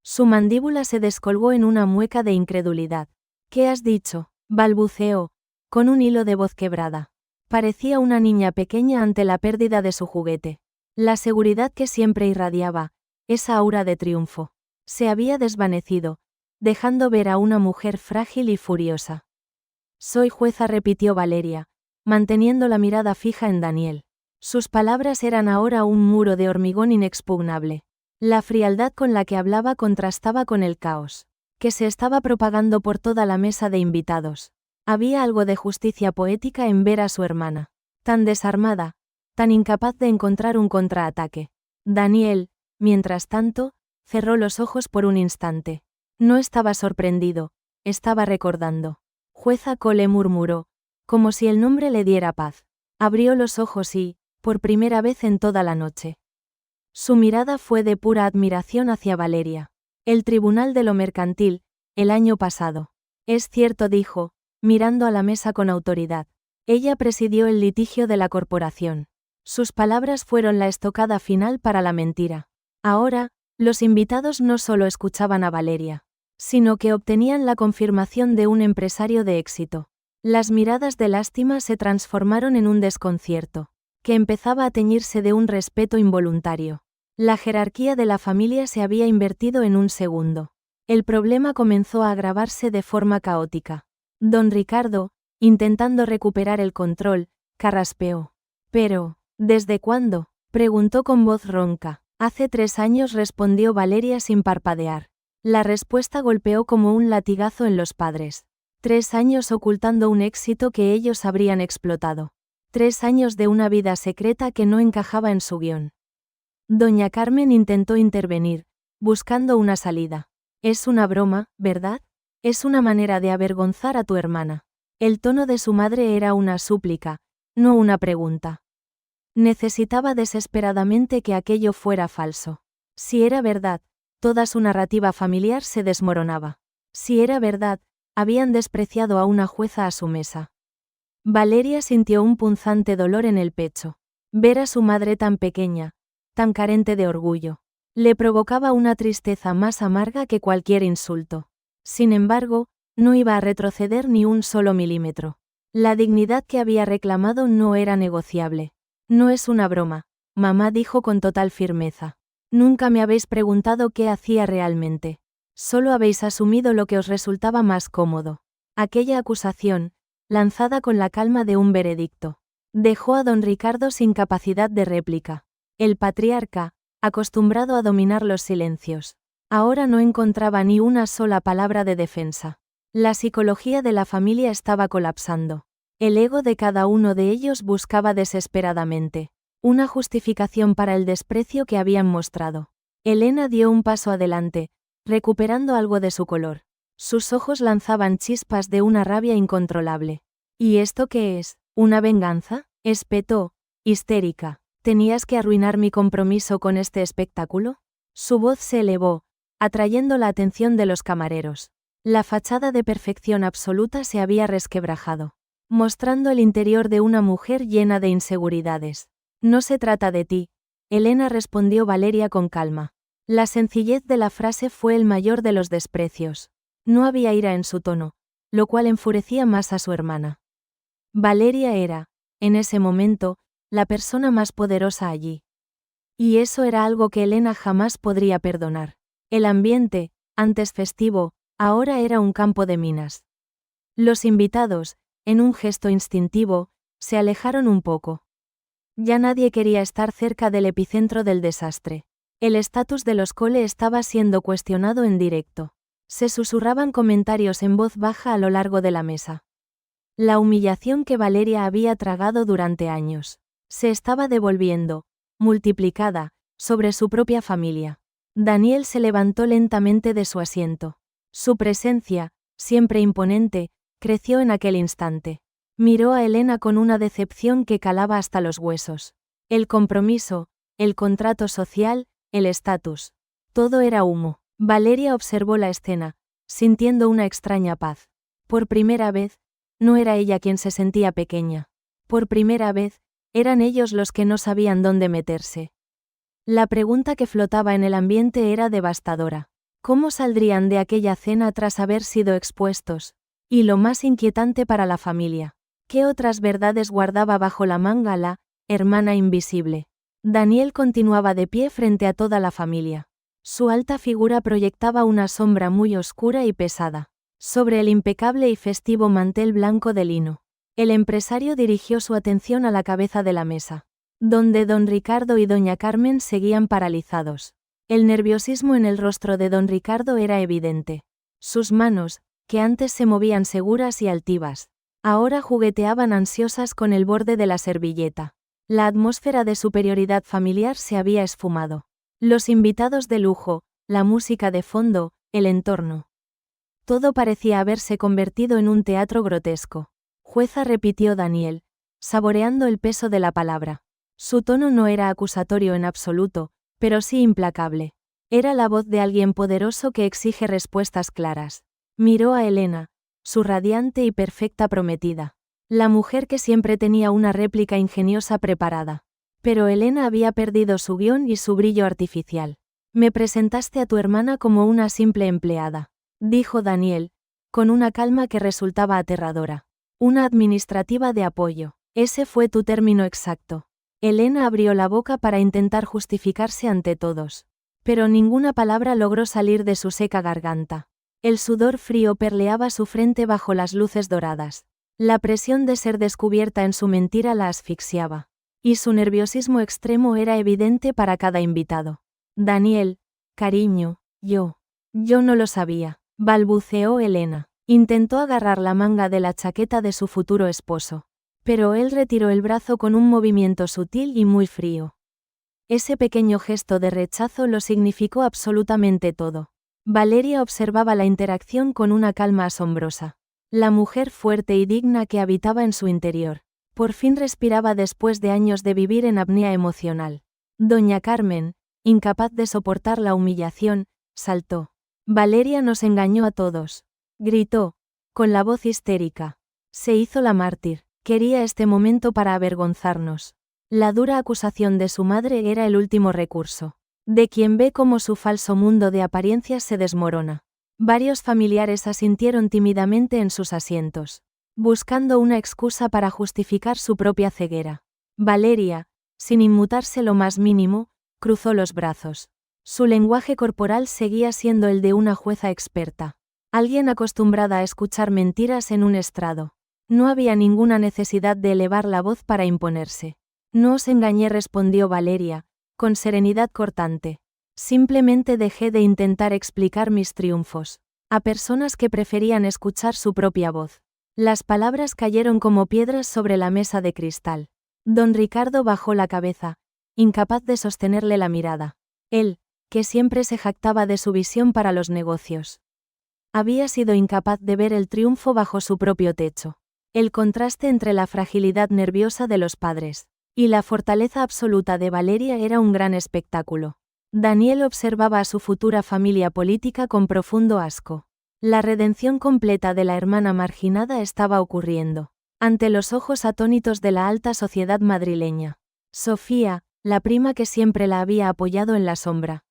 A: Su mandíbula se descolgó en una mueca de incredulidad. ¿Qué has dicho?, balbuceó, con un hilo de voz quebrada. Parecía una niña pequeña ante la pérdida de su juguete. La seguridad que siempre irradiaba, esa aura de triunfo, se había desvanecido, dejando ver a una mujer frágil y furiosa. Soy jueza, repitió Valeria, manteniendo la mirada fija en Daniel. Sus palabras eran ahora un muro de hormigón inexpugnable. La frialdad con la que hablaba contrastaba con el caos que se estaba propagando por toda la mesa de invitados. Había algo de justicia poética en ver a su hermana, tan desarmada, tan incapaz de encontrar un contraataque. Daniel, mientras tanto, cerró los ojos por un instante. No estaba sorprendido, estaba recordando. Jueza Cole, murmuró, como si el nombre le diera paz. Abrió los ojos y, por primera vez en toda la noche, su mirada fue de pura admiración hacia Valeria. El Tribunal de lo Mercantil, el año pasado. Es cierto, dijo, mirando a la mesa con autoridad. Ella presidió el litigio de la corporación. Sus palabras fueron la estocada final para la mentira. Ahora, los invitados no solo escuchaban a Valeria, sino que obtenían la confirmación de un empresario de éxito. Las miradas de lástima se transformaron en un desconcierto, que empezaba a teñirse de un respeto involuntario. La jerarquía de la familia se había invertido en un segundo. El problema comenzó a agravarse de forma caótica. Don Ricardo, intentando recuperar el control, carraspeó. «Pero, ¿desde cuándo?», preguntó con voz ronca. «Hace 3 años», respondió Valeria sin parpadear. La respuesta golpeó como un latigazo en los padres. 3 años ocultando un éxito que ellos habrían explotado. 3 años de una vida secreta que no encajaba en su guión. Doña Carmen intentó intervenir, buscando una salida. «Es una broma, ¿verdad? Es una manera de avergonzar a tu hermana». El tono de su madre era una súplica, no una pregunta. Necesitaba desesperadamente que aquello fuera falso. Si era verdad, toda su narrativa familiar se desmoronaba. Si era verdad, habían despreciado a una jueza a su mesa. Valeria sintió un punzante dolor en el pecho. Ver a su madre tan pequeña, tan carente de orgullo, le provocaba una tristeza más amarga que cualquier insulto. Sin embargo, no iba a retroceder ni un solo milímetro. La dignidad que había reclamado no era negociable. «No es una broma», mamá dijo con total firmeza. «Nunca me habéis preguntado qué hacía realmente. Solo habéis asumido lo que os resultaba más cómodo». Aquella acusación, lanzada con la calma de un veredicto, dejó a don Ricardo sin capacidad de réplica. El patriarca, acostumbrado a dominar los silencios, ahora no encontraba ni una sola palabra de defensa. La psicología de la familia estaba colapsando. El ego de cada uno de ellos buscaba desesperadamente una justificación para el desprecio que habían mostrado. Elena dio un paso adelante, recuperando algo de su color. Sus ojos lanzaban chispas de una rabia incontrolable. ¿Y esto qué es? ¿Una venganza?, espetó, histérica. ¿Tenías que arruinar mi compromiso con este espectáculo? Su voz se elevó, atrayendo la atención de los camareros. La fachada de perfección absoluta se había resquebrajado, mostrando el interior de una mujer llena de inseguridades. No se trata de ti, Elena, respondió Valeria con calma. La sencillez de la frase fue el mayor de los desprecios. No había ira en su tono, lo cual enfurecía más a su hermana. Valeria era, en ese momento, la persona más poderosa allí. Y eso era algo que Elena jamás podría perdonar. El ambiente, antes festivo, ahora era un campo de minas. Los invitados, en un gesto instintivo, se alejaron un poco. Ya nadie quería estar cerca del epicentro del desastre. El estatus de los Cole estaba siendo cuestionado en directo. Se susurraban comentarios en voz baja a lo largo de la mesa. La humillación que Valeria había tragado durante años se estaba devolviendo, multiplicada, sobre su propia familia. Daniel se levantó lentamente de su asiento. Su presencia, siempre imponente, creció en aquel instante. Miró a Elena con una decepción que calaba hasta los huesos. El compromiso, el contrato social, el estatus. Todo era humo. Valeria observó la escena, sintiendo una extraña paz. Por primera vez, no era ella quien se sentía pequeña. Por primera vez, eran ellos los que no sabían dónde meterse. La pregunta que flotaba en el ambiente era devastadora. ¿Cómo saldrían de aquella cena tras haber sido expuestos? Y lo más inquietante para la familia, ¿qué otras verdades guardaba bajo la manga la hermana invisible? Daniel continuaba de pie frente a toda la familia. Su alta figura proyectaba una sombra muy oscura y pesada sobre el impecable y festivo mantel blanco de lino. El empresario dirigió su atención a la cabeza de la mesa, donde don Ricardo y doña Carmen seguían paralizados. El nerviosismo en el rostro de don Ricardo era evidente. Sus manos, que antes se movían seguras y altivas, ahora jugueteaban ansiosas con el borde de la servilleta. La atmósfera de superioridad familiar se había esfumado. Los invitados de lujo, la música de fondo, el entorno. Todo parecía haberse convertido en un teatro grotesco. Jueza, repitió Daniel, saboreando el peso de la palabra. Su tono no era acusatorio en absoluto, pero sí implacable. Era la voz de alguien poderoso que exige respuestas claras. Miró a Elena, su radiante y perfecta prometida. La mujer que siempre tenía una réplica ingeniosa preparada. Pero Elena había perdido su guión y su brillo artificial. Me presentaste a tu hermana como una simple empleada, dijo Daniel, con una calma que resultaba aterradora. Una administrativa de apoyo. Ese fue tu término exacto. Elena abrió la boca para intentar justificarse ante todos. Pero ninguna palabra logró salir de su seca garganta. El sudor frío perleaba su frente bajo las luces doradas. La presión de ser descubierta en su mentira la asfixiaba. Y su nerviosismo extremo era evidente para cada invitado. Daniel, cariño, yo no lo sabía, balbuceó Elena. Intentó agarrar la manga de la chaqueta de su futuro esposo. Pero él retiró el brazo con un movimiento sutil y muy frío. Ese pequeño gesto de rechazo lo significó absolutamente todo. Valeria observaba la interacción con una calma asombrosa. La mujer fuerte y digna que habitaba en su interior. Por fin respiraba después de años de vivir en apnea emocional. Doña Carmen, incapaz de soportar la humillación, saltó. Valeria nos engañó a todos. Gritó, con la voz histérica. Se hizo la mártir. Quería este momento para avergonzarnos. La dura acusación de su madre era el último recurso. De quien ve cómo su falso mundo de apariencias se desmorona. Varios familiares asintieron tímidamente en sus asientos, buscando una excusa para justificar su propia ceguera. Valeria, sin inmutarse lo más mínimo, cruzó los brazos. Su lenguaje corporal seguía siendo el de una jueza experta. Alguien acostumbrada a escuchar mentiras en un estrado. No había ninguna necesidad de elevar la voz para imponerse. No os engañé, respondió Valeria, con serenidad cortante. Simplemente dejé de intentar explicar mis triunfos a personas que preferían escuchar su propia voz. Las palabras cayeron como piedras sobre la mesa de cristal. Don Ricardo bajó la cabeza, incapaz de sostenerle la mirada. Él, que siempre se jactaba de su visión para los negocios. Había sido incapaz de ver el triunfo bajo su propio techo. El contraste entre la fragilidad nerviosa de los padres y la fortaleza absoluta de Valeria era un gran espectáculo. Daniel observaba a su futura familia política con profundo asco. La redención completa de la hermana marginada estaba ocurriendo ante los ojos atónitos de la alta sociedad madrileña. Sofía, la prima que siempre la había apoyado en la sombra,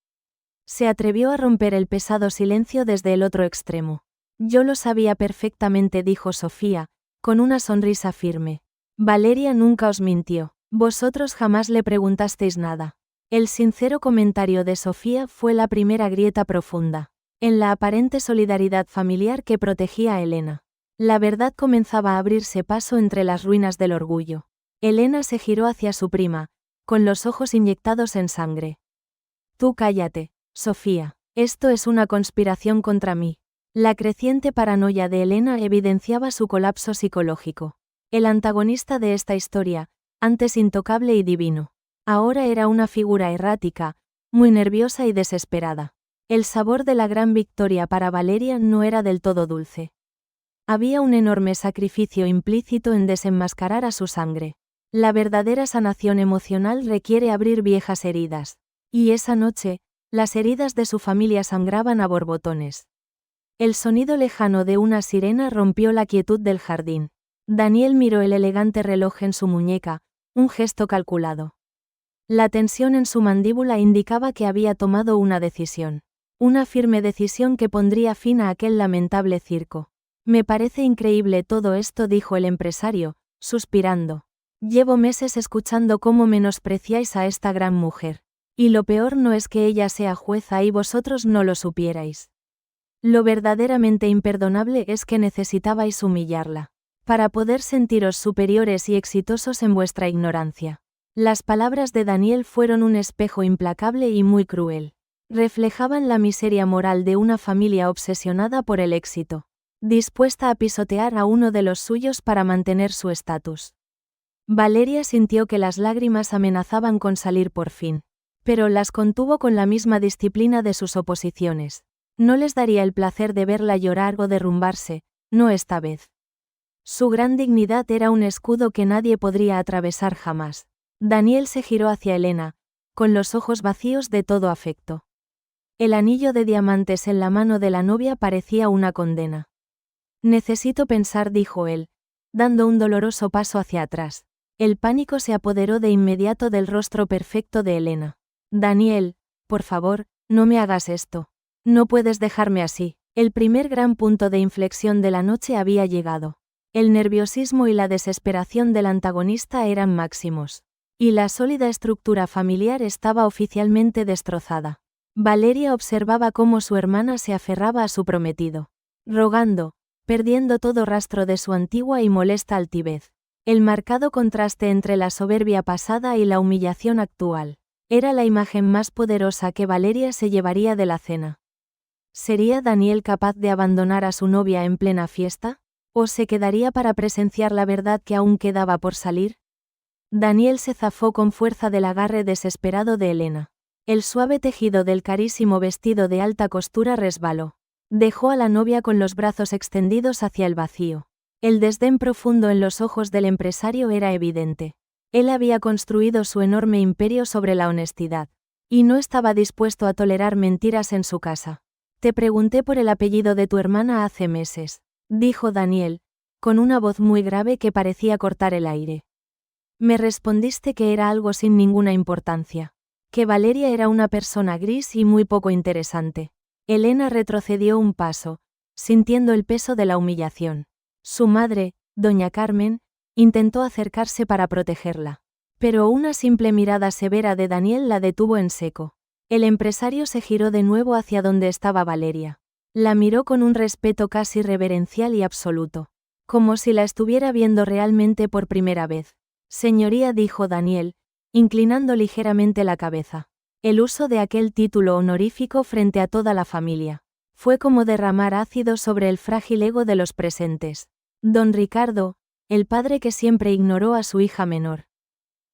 A: se atrevió a romper el pesado silencio desde el otro extremo. Yo lo sabía perfectamente, dijo Sofía, con una sonrisa firme. Valeria nunca os mintió. Vosotros jamás le preguntasteis nada. El sincero comentario de Sofía fue la primera grieta profunda en la aparente solidaridad familiar que protegía a Elena. La verdad comenzaba a abrirse paso entre las ruinas del orgullo. Elena se giró hacia su prima, con los ojos inyectados en sangre. Tú cállate, Sofía. Esto es una conspiración contra mí. La creciente paranoia de Elena evidenciaba su colapso psicológico. El antagonista de esta historia, antes intocable y divino, ahora era una figura errática, muy nerviosa y desesperada. El sabor de la gran victoria para Valeria no era del todo dulce. Había un enorme sacrificio implícito en desenmascarar a su sangre. La verdadera sanación emocional requiere abrir viejas heridas. Y esa noche, las heridas de su familia sangraban a borbotones. El sonido lejano de una sirena rompió la quietud del jardín. Daniel miró el elegante reloj en su muñeca, un gesto calculado. La tensión en su mandíbula indicaba que había tomado una decisión. Una firme decisión que pondría fin a aquel lamentable circo. Me parece increíble todo esto, dijo el empresario, suspirando. Llevo meses escuchando cómo menospreciáis a esta gran mujer. Y lo peor no es que ella sea jueza y vosotros no lo supierais. Lo verdaderamente imperdonable es que necesitabais humillarla, para poder sentiros superiores y exitosos en vuestra ignorancia. Las palabras de Daniel fueron un espejo implacable y muy cruel. Reflejaban la miseria moral de una familia obsesionada por el éxito, dispuesta a pisotear a uno de los suyos para mantener su estatus. Valeria sintió que las lágrimas amenazaban con salir por fin, pero las contuvo con la misma disciplina de sus oposiciones. No les daría el placer de verla llorar o derrumbarse, no esta vez. Su gran dignidad era un escudo que nadie podría atravesar jamás. Daniel se giró hacia Elena, con los ojos vacíos de todo afecto. El anillo de diamantes en la mano de la novia parecía una condena. Necesito pensar, dijo él, dando un doloroso paso hacia atrás. El pánico se apoderó de inmediato del rostro perfecto de Elena. Daniel, por favor, no me hagas esto. No puedes dejarme así. El primer gran punto de inflexión de la noche había llegado. El nerviosismo y la desesperación del antagonista eran máximos. Y la sólida estructura familiar estaba oficialmente destrozada. Valeria observaba cómo su hermana se aferraba a su prometido, rogando, perdiendo todo rastro de su antigua y molesta altivez. El marcado contraste entre la soberbia pasada y la humillación actual era la imagen más poderosa que Valeria se llevaría de la cena. ¿Sería Daniel capaz de abandonar a su novia en plena fiesta? ¿O se quedaría para presenciar la verdad que aún quedaba por salir? Daniel se zafó con fuerza del agarre desesperado de Elena. El suave tejido del carísimo vestido de alta costura resbaló. Dejó a la novia con los brazos extendidos hacia el vacío. El desdén profundo en los ojos del empresario era evidente. Él había construido su enorme imperio sobre la honestidad. Y no estaba dispuesto a tolerar mentiras en su casa. Te pregunté por el apellido de tu hermana hace meses, dijo Daniel, con una voz muy grave que parecía cortar el aire. Me respondiste que era algo sin ninguna importancia. Que Valeria era una persona gris y muy poco interesante. Elena retrocedió un paso, sintiendo el peso de la humillación. Su madre, doña Carmen, intentó acercarse para protegerla. Pero una simple mirada severa de Daniel la detuvo en seco. El empresario se giró de nuevo hacia donde estaba Valeria. La miró con un respeto casi reverencial y absoluto, como si la estuviera viendo realmente por primera vez. Señoría, dijo Daniel, inclinando ligeramente la cabeza. El uso de aquel título honorífico frente a toda la familia fue como derramar ácido sobre el frágil ego de los presentes. Don Ricardo, el padre que siempre ignoró a su hija menor,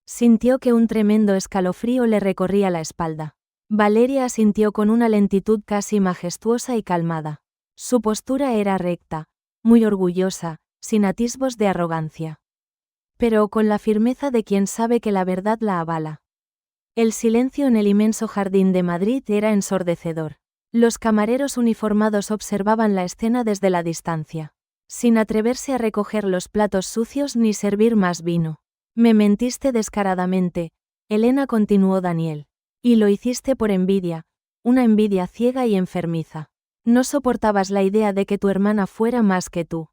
A: sintió que un tremendo escalofrío le recorría la espalda. Valeria asintió con una lentitud casi majestuosa y calmada. Su postura era recta, muy orgullosa, sin atisbos de arrogancia. Pero con la firmeza de quien sabe que la verdad la avala. El silencio en el inmenso jardín de Madrid era ensordecedor. Los camareros uniformados observaban la escena desde la distancia, sin atreverse a recoger los platos sucios ni servir más vino. Me mentiste descaradamente, Elena, continuó Daniel. Y lo hiciste por envidia, una envidia ciega y enfermiza. No soportabas la idea de que tu hermana fuera más que tú.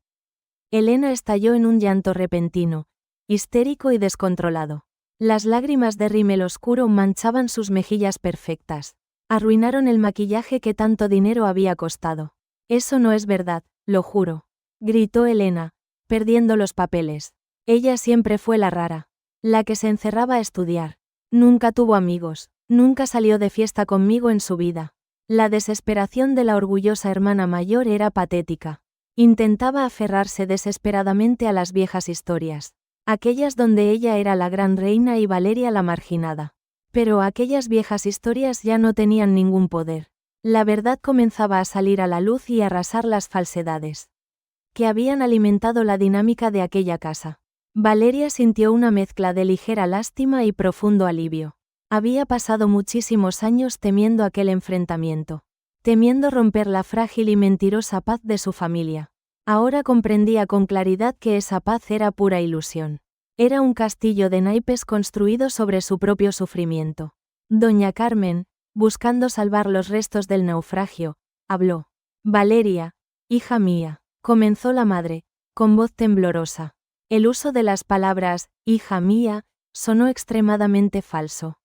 A: Elena estalló en un llanto repentino, histérico y descontrolado. Las lágrimas de rímel oscuro manchaban sus mejillas perfectas. Arruinaron el maquillaje que tanto dinero había costado. Eso no es verdad, lo juro, gritó Elena, perdiendo los papeles. Ella siempre fue la rara, la que se encerraba a estudiar. Nunca tuvo amigos, nunca salió de fiesta conmigo en su vida. La desesperación de la orgullosa hermana mayor era patética. Intentaba aferrarse desesperadamente a las viejas historias, aquellas donde ella era la gran reina y Valeria la marginada. Pero aquellas viejas historias ya no tenían ningún poder. La verdad comenzaba a salir a la luz y arrasar las falsedades que habían alimentado la dinámica de aquella casa. Valeria sintió una mezcla de ligera lástima y profundo alivio. Había pasado muchísimos años temiendo aquel enfrentamiento, temiendo romper la frágil y mentirosa paz de su familia. Ahora comprendía con claridad que esa paz era pura ilusión. Era un castillo de naipes construido sobre su propio sufrimiento. Doña Carmen, buscando salvar los restos del naufragio, habló. Valeria, hija mía, comenzó la madre, con voz temblorosa. El uso de las palabras, hija mía, sonó extremadamente falso.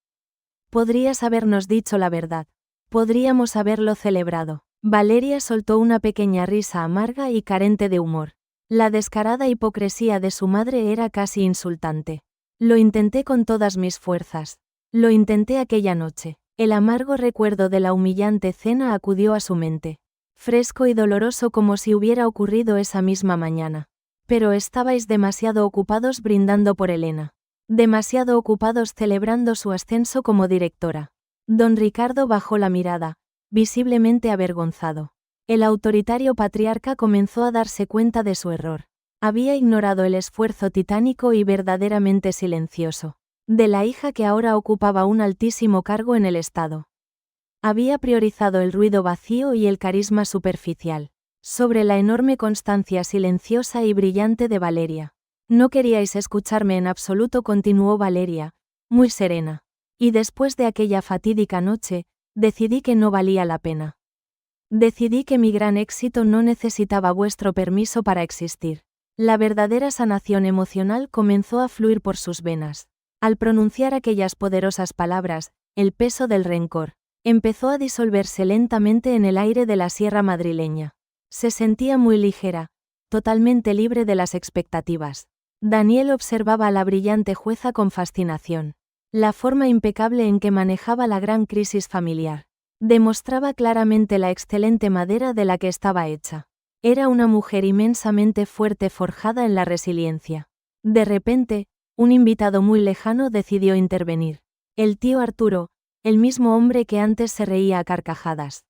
A: Podrías habernos dicho la verdad. Podríamos haberlo celebrado. Valeria soltó una pequeña risa amarga y carente de humor. La descarada hipocresía de su madre era casi insultante. Lo intenté con todas mis fuerzas. Lo intenté aquella noche. El amargo recuerdo de la humillante cena acudió a su mente. Fresco y doloroso como si hubiera ocurrido esa misma mañana. Pero estabais demasiado ocupados brindando por Elena. Demasiado ocupados celebrando su ascenso como directora. Don Ricardo bajó la mirada, visiblemente avergonzado. El autoritario patriarca comenzó a darse cuenta de su error. Había ignorado el esfuerzo titánico y verdaderamente silencioso de la hija que ahora ocupaba un altísimo cargo en el Estado. Había priorizado el ruido vacío y el carisma superficial sobre la enorme constancia silenciosa y brillante de Valeria. No queríais escucharme en absoluto, continuó Valeria, muy serena. Y después de aquella fatídica noche, decidí que no valía la pena. Decidí que mi gran éxito no necesitaba vuestro permiso para existir. La verdadera sanación emocional comenzó a fluir por sus venas. Al pronunciar aquellas poderosas palabras, el peso del rencor empezó a disolverse lentamente en el aire de la sierra madrileña. Se sentía muy ligera, totalmente libre de las expectativas. Daniel observaba a la brillante jueza con fascinación. La forma impecable en que manejaba la gran crisis familiar demostraba claramente la excelente madera de la que estaba hecha. Era una mujer inmensamente fuerte forjada en la resiliencia. De repente, un invitado muy lejano decidió intervenir. El tío Arturo, el mismo hombre que antes se reía a carcajadas.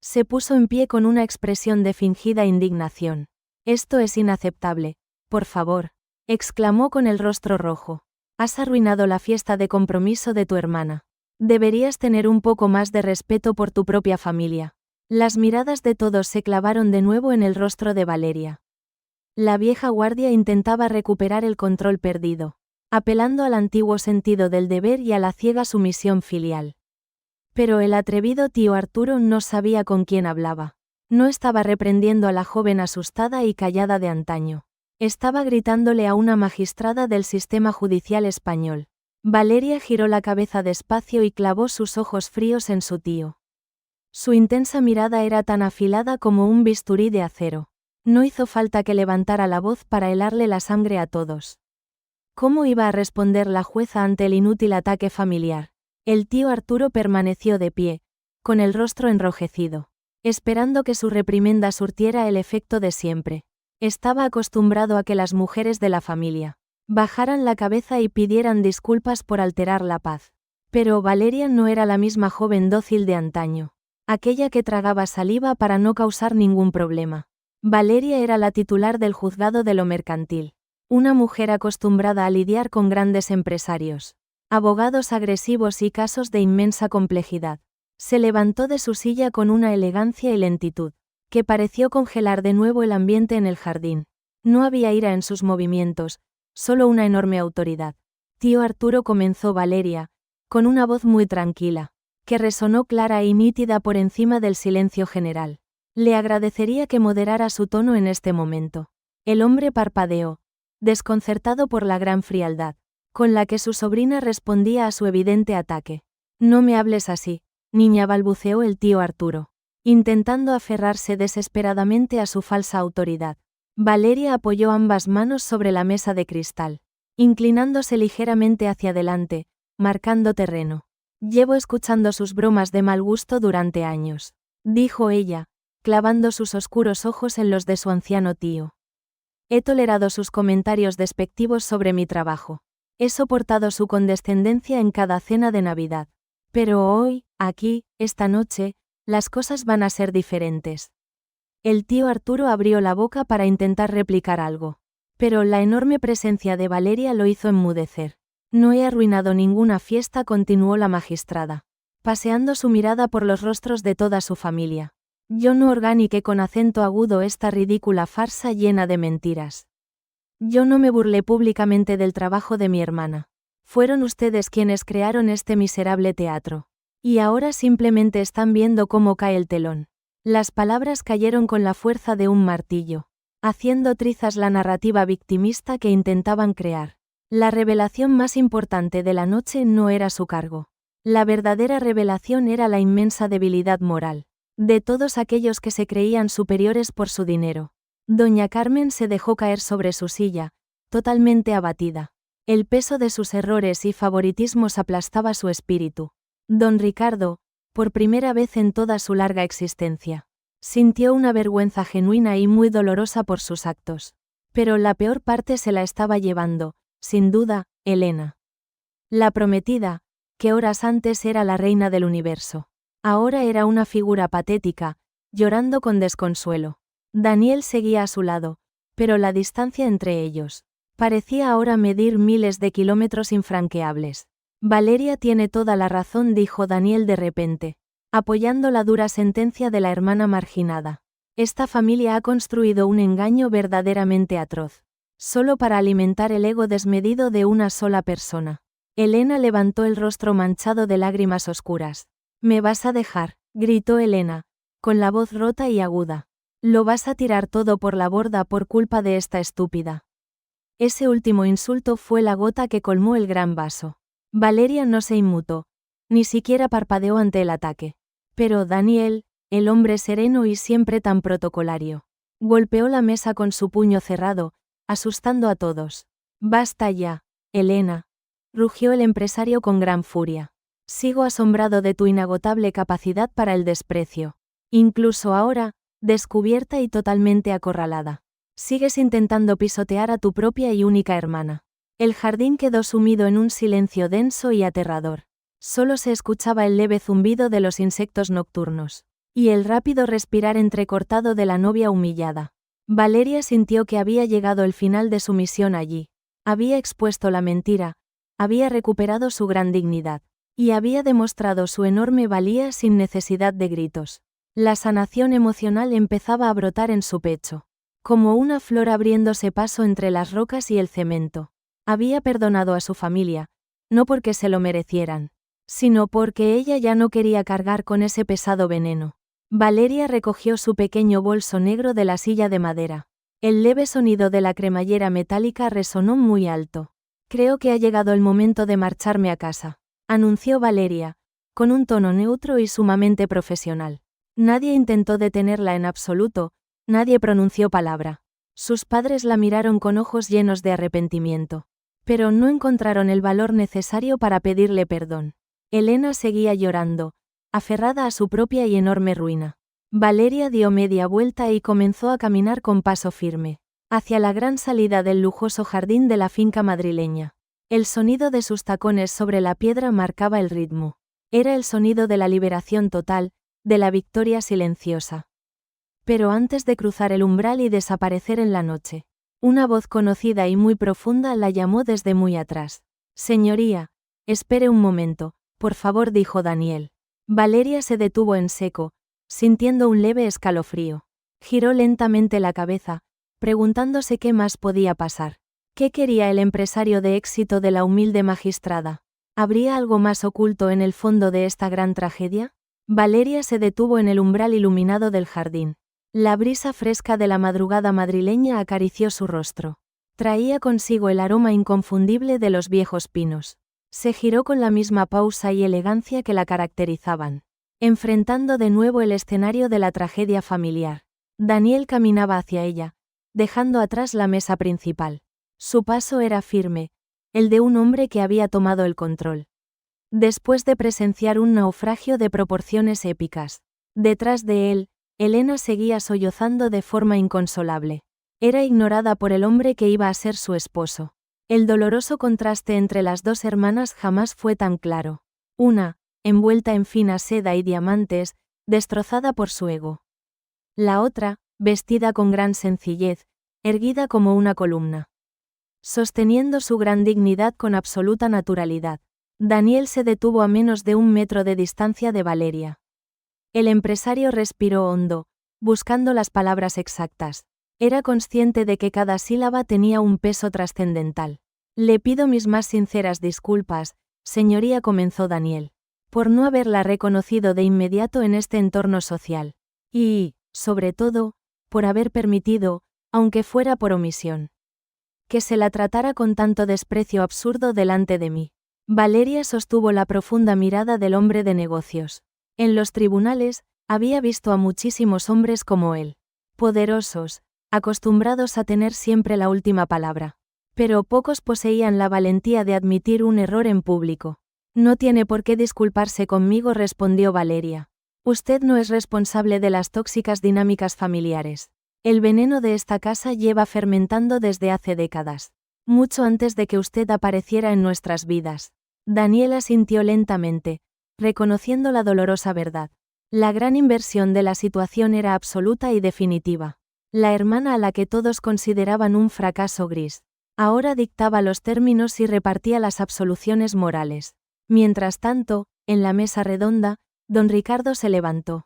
A: Se puso en pie con una expresión de fingida indignación. Esto es inaceptable, por favor, exclamó con el rostro rojo. Has arruinado la fiesta de compromiso de tu hermana. Deberías tener un poco más de respeto por tu propia familia. Las miradas de todos se clavaron de nuevo en el rostro de Valeria. La vieja guardia intentaba recuperar el control perdido, apelando al antiguo sentido del deber y a la ciega sumisión filial. Pero el atrevido tío Arturo no sabía con quién hablaba. No estaba reprendiendo a la joven asustada y callada de antaño. Estaba gritándole a una magistrada del sistema judicial español. Valeria giró la cabeza despacio y clavó sus ojos fríos en su tío. Su intensa mirada era tan afilada como un bisturí de acero. No hizo falta que levantara la voz para helarle la sangre a todos. ¿Cómo iba a responder la jueza ante el inútil ataque familiar? El tío Arturo permaneció de pie, con el rostro enrojecido, esperando que su reprimenda surtiera el efecto de siempre. Estaba acostumbrado a que las mujeres de la familia bajaran la cabeza y pidieran disculpas por alterar la paz. Pero Valeria no era la misma joven dócil de antaño. Aquella que tragaba saliva para no causar ningún problema. Valeria era la titular del juzgado de lo mercantil. Una mujer acostumbrada a lidiar con grandes empresarios, abogados agresivos y casos de inmensa complejidad. Se levantó de su silla con una elegancia y lentitud, que pareció congelar de nuevo el ambiente en el jardín. No había ira en sus movimientos, solo una enorme autoridad. Tío Arturo, comenzó Valeria, con una voz muy tranquila, que resonó clara y nítida por encima del silencio general. Le agradecería que moderara su tono en este momento. El hombre parpadeó, desconcertado por la gran frialdad con la que su sobrina respondía a su evidente ataque. No me hables así, niña, balbuceó el tío Arturo, intentando aferrarse desesperadamente a su falsa autoridad. Valeria apoyó ambas manos sobre la mesa de cristal, inclinándose ligeramente hacia adelante, marcando terreno. Llevo escuchando sus bromas de mal gusto durante años, dijo ella, clavando sus oscuros ojos en los de su anciano tío. He tolerado sus comentarios despectivos sobre mi trabajo. He soportado su condescendencia en cada cena de Navidad. Pero hoy, aquí, esta noche, las cosas van a ser diferentes. El tío Arturo abrió la boca para intentar replicar algo. Pero la enorme presencia de Valeria lo hizo enmudecer. No he arruinado ninguna fiesta, continuó la magistrada, paseando su mirada por los rostros de toda su familia. Yo no organiqué con acento agudo esta ridícula farsa llena de mentiras. Yo no me burlé públicamente del trabajo de mi hermana. Fueron ustedes quienes crearon este miserable teatro. Y ahora simplemente están viendo cómo cae el telón. Las palabras cayeron con la fuerza de un martillo, haciendo trizas la narrativa victimista que intentaban crear. La revelación más importante de la noche no era su cargo. La verdadera revelación era la inmensa debilidad moral de todos aquellos que se creían superiores por su dinero. Doña Carmen se dejó caer sobre su silla, totalmente abatida. El peso de sus errores y favoritismos aplastaba su espíritu. Don Ricardo, por primera vez en toda su larga existencia, sintió una vergüenza genuina y muy dolorosa por sus actos. Pero la peor parte se la estaba llevando, sin duda, Elena. La prometida, que horas antes era la reina del universo, ahora era una figura patética, llorando con desconsuelo. Daniel seguía a su lado, pero la distancia entre ellos parecía ahora medir miles de kilómetros infranqueables. Valeria tiene toda la razón, dijo Daniel de repente, apoyando la dura sentencia de la hermana marginada. Esta familia ha construido un engaño verdaderamente atroz, solo para alimentar el ego desmedido de una sola persona. Elena levantó el rostro manchado de lágrimas oscuras. «¿Me vas a dejar?», gritó Elena, con la voz rota y aguda. «¿Lo vas a tirar todo por la borda por culpa de esta estúpida?». Ese último insulto fue la gota que colmó el gran vaso. Valeria no se inmutó, ni siquiera parpadeó ante el ataque. Pero Daniel, el hombre sereno y siempre tan protocolario, golpeó la mesa con su puño cerrado, asustando a todos. «Basta ya, Elena», rugió el empresario con gran furia. «Sigo asombrado de tu inagotable capacidad para el desprecio. Incluso ahora, descubierta y totalmente acorralada, sigues intentando pisotear a tu propia y única hermana». El jardín quedó sumido en un silencio denso y aterrador. Solo se escuchaba el leve zumbido de los insectos nocturnos y el rápido respirar entrecortado de la novia humillada. Valeria sintió que había llegado el final de su misión allí. Había expuesto la mentira, había recuperado su gran dignidad y había demostrado su enorme valía sin necesidad de gritos. La sanación emocional empezaba a brotar en su pecho, como una flor abriéndose paso entre las rocas y el cemento. Había perdonado a su familia, no porque se lo merecieran, sino porque ella ya no quería cargar con ese pesado veneno. Valeria recogió su pequeño bolso negro de la silla de madera. El leve sonido de la cremallera metálica resonó muy alto. «Creo que ha llegado el momento de marcharme a casa», anunció Valeria, con un tono neutro y sumamente profesional. Nadie intentó detenerla en absoluto, nadie pronunció palabra. Sus padres la miraron con ojos llenos de arrepentimiento, pero no encontraron el valor necesario para pedirle perdón. Elena seguía llorando, aferrada a su propia y enorme ruina. Valeria dio media vuelta y comenzó a caminar con paso firme hacia la gran salida del lujoso jardín de la finca madrileña. El sonido de sus tacones sobre la piedra marcaba el ritmo. Era el sonido de la liberación total, de la victoria silenciosa. Pero antes de cruzar el umbral y desaparecer en la noche, una voz conocida y muy profunda la llamó desde muy atrás. Señoría, espere un momento, por favor, dijo Daniel. Valeria se detuvo en seco, sintiendo un leve escalofrío. Giró lentamente la cabeza, preguntándose qué más podía pasar. ¿Qué quería el empresario de éxito de la humilde magistrada? ¿Habría algo más oculto en el fondo de esta gran tragedia? Valeria se detuvo en el umbral iluminado del jardín. La brisa fresca de la madrugada madrileña acarició su rostro. Traía consigo el aroma inconfundible de los viejos pinos. Se giró con la misma pausa y elegancia que la caracterizaban, enfrentando de nuevo el escenario de la tragedia familiar. Daniel caminaba hacia ella, dejando atrás la mesa principal. Su paso era firme, el de un hombre que había tomado el control. Después de presenciar un naufragio de proporciones épicas, detrás de él, Elena seguía sollozando de forma inconsolable. Era ignorada por el hombre que iba a ser su esposo. El doloroso contraste entre las dos hermanas jamás fue tan claro. Una, envuelta en fina seda y diamantes, destrozada por su ego. La otra, vestida con gran sencillez, erguida como una columna, sosteniendo su gran dignidad con absoluta naturalidad. Daniel se detuvo a menos de 1 metro de distancia de Valeria. El empresario respiró hondo, buscando las palabras exactas. Era consciente de que cada sílaba tenía un peso trascendental. Le pido mis más sinceras disculpas, señoría, comenzó Daniel, por no haberla reconocido de inmediato en este entorno social. Y, sobre todo, por haber permitido, aunque fuera por omisión, que se la tratara con tanto desprecio absurdo delante de mí. Valeria sostuvo la profunda mirada del hombre de negocios. En los tribunales, había visto a muchísimos hombres como él, poderosos, acostumbrados a tener siempre la última palabra. Pero pocos poseían la valentía de admitir un error en público. No tiene por qué disculparse conmigo, respondió Valeria. Usted no es responsable de las tóxicas dinámicas familiares. El veneno de esta casa lleva fermentando desde hace décadas, mucho antes de que usted apareciera en nuestras vidas. Daniel asintió lentamente, reconociendo la dolorosa verdad. La gran inversión de la situación era absoluta y definitiva. La hermana a la que todos consideraban un fracaso gris, ahora dictaba los términos y repartía las absoluciones morales. Mientras tanto, en la mesa redonda, don Ricardo se levantó.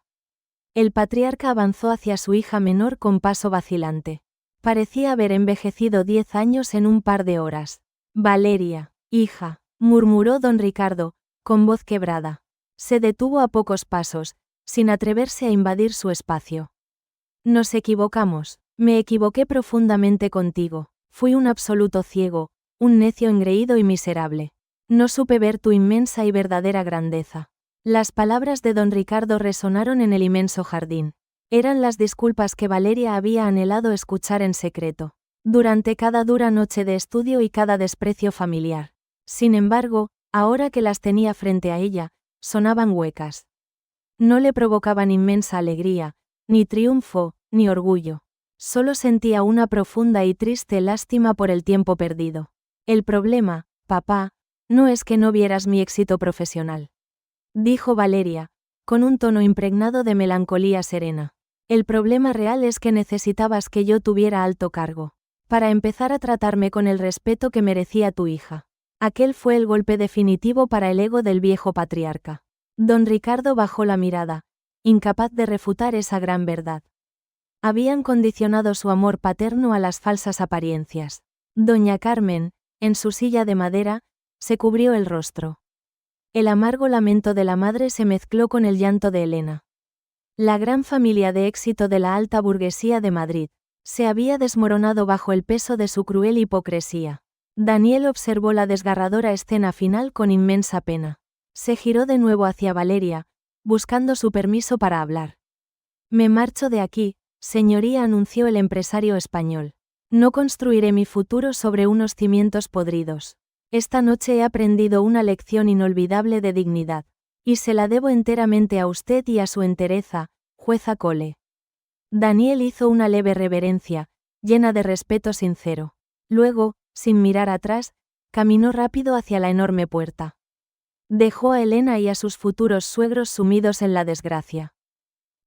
A: El patriarca avanzó hacia su hija menor con paso vacilante. Parecía haber envejecido 10 años en un par de horas. Valeria, hija, murmuró don Ricardo, con voz quebrada. Se detuvo a pocos pasos, sin atreverse a invadir su espacio. Nos equivocamos, me equivoqué profundamente contigo, fui un absoluto ciego, un necio engreído y miserable. No supe ver tu inmensa y verdadera grandeza. Las palabras de don Ricardo resonaron en el inmenso jardín. Eran las disculpas que Valeria había anhelado escuchar en secreto, durante cada dura noche de estudio y cada desprecio familiar. Sin embargo, ahora que las tenía frente a ella, sonaban huecas. No le provocaban inmensa alegría, ni triunfo, ni orgullo. Solo sentía una profunda y triste lástima por el tiempo perdido. El problema, papá, no es que no vieras mi éxito profesional, dijo Valeria, con un tono impregnado de melancolía serena. El problema real es que necesitabas que yo tuviera alto cargo, para empezar a tratarme con el respeto que merecía tu hija. Aquel fue el golpe definitivo para el ego del viejo patriarca. Don Ricardo bajó la mirada, incapaz de refutar esa gran verdad. Habían condicionado su amor paterno a las falsas apariencias. Doña Carmen, en su silla de madera, se cubrió el rostro. El amargo lamento de la madre se mezcló con el llanto de Elena. La gran familia de éxito de la alta burguesía de Madrid se había desmoronado bajo el peso de su cruel hipocresía. Daniel observó la desgarradora escena final con inmensa pena. Se giró de nuevo hacia Valeria, buscando su permiso para hablar. Me marcho de aquí, señoría, anunció el empresario español. No construiré mi futuro sobre unos cimientos podridos. Esta noche he aprendido una lección inolvidable de dignidad, y se la debo enteramente a usted y a su entereza, jueza Cole. Daniel hizo una leve reverencia, llena de respeto sincero. Luego, sin mirar atrás, caminó rápido hacia la enorme puerta. Dejó a Elena y a sus futuros suegros sumidos en la desgracia.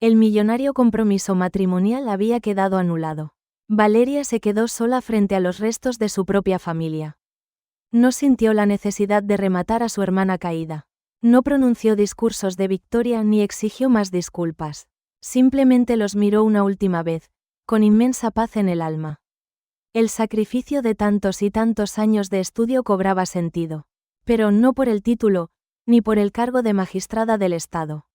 A: El millonario compromiso matrimonial había quedado anulado. Valeria se quedó sola frente a los restos de su propia familia. No sintió la necesidad de rematar a su hermana caída. No pronunció discursos de victoria ni exigió más disculpas. Simplemente los miró una última vez, con inmensa paz en el alma. El sacrificio de tantos y tantos años de estudio cobraba sentido. Pero no por el título, ni por el cargo de magistrada del Estado.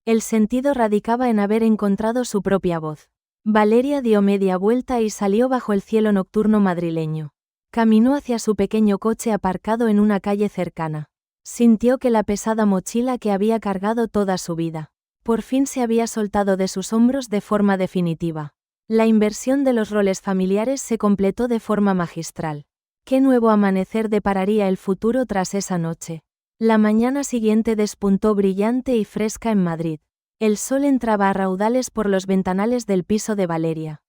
A: El sentido radicaba en haber encontrado su propia voz. Valeria dio media vuelta y salió bajo el cielo nocturno madrileño. Caminó hacia su pequeño coche aparcado en una calle cercana. Sintió que la pesada mochila que había cargado toda su vida, por fin se había soltado de sus hombros de forma definitiva. La inversión de los roles familiares se completó de forma magistral. ¿Qué nuevo amanecer depararía el futuro tras esa noche? La mañana siguiente despuntó brillante y fresca en Madrid. El sol entraba a raudales por los ventanales del piso de Valeria,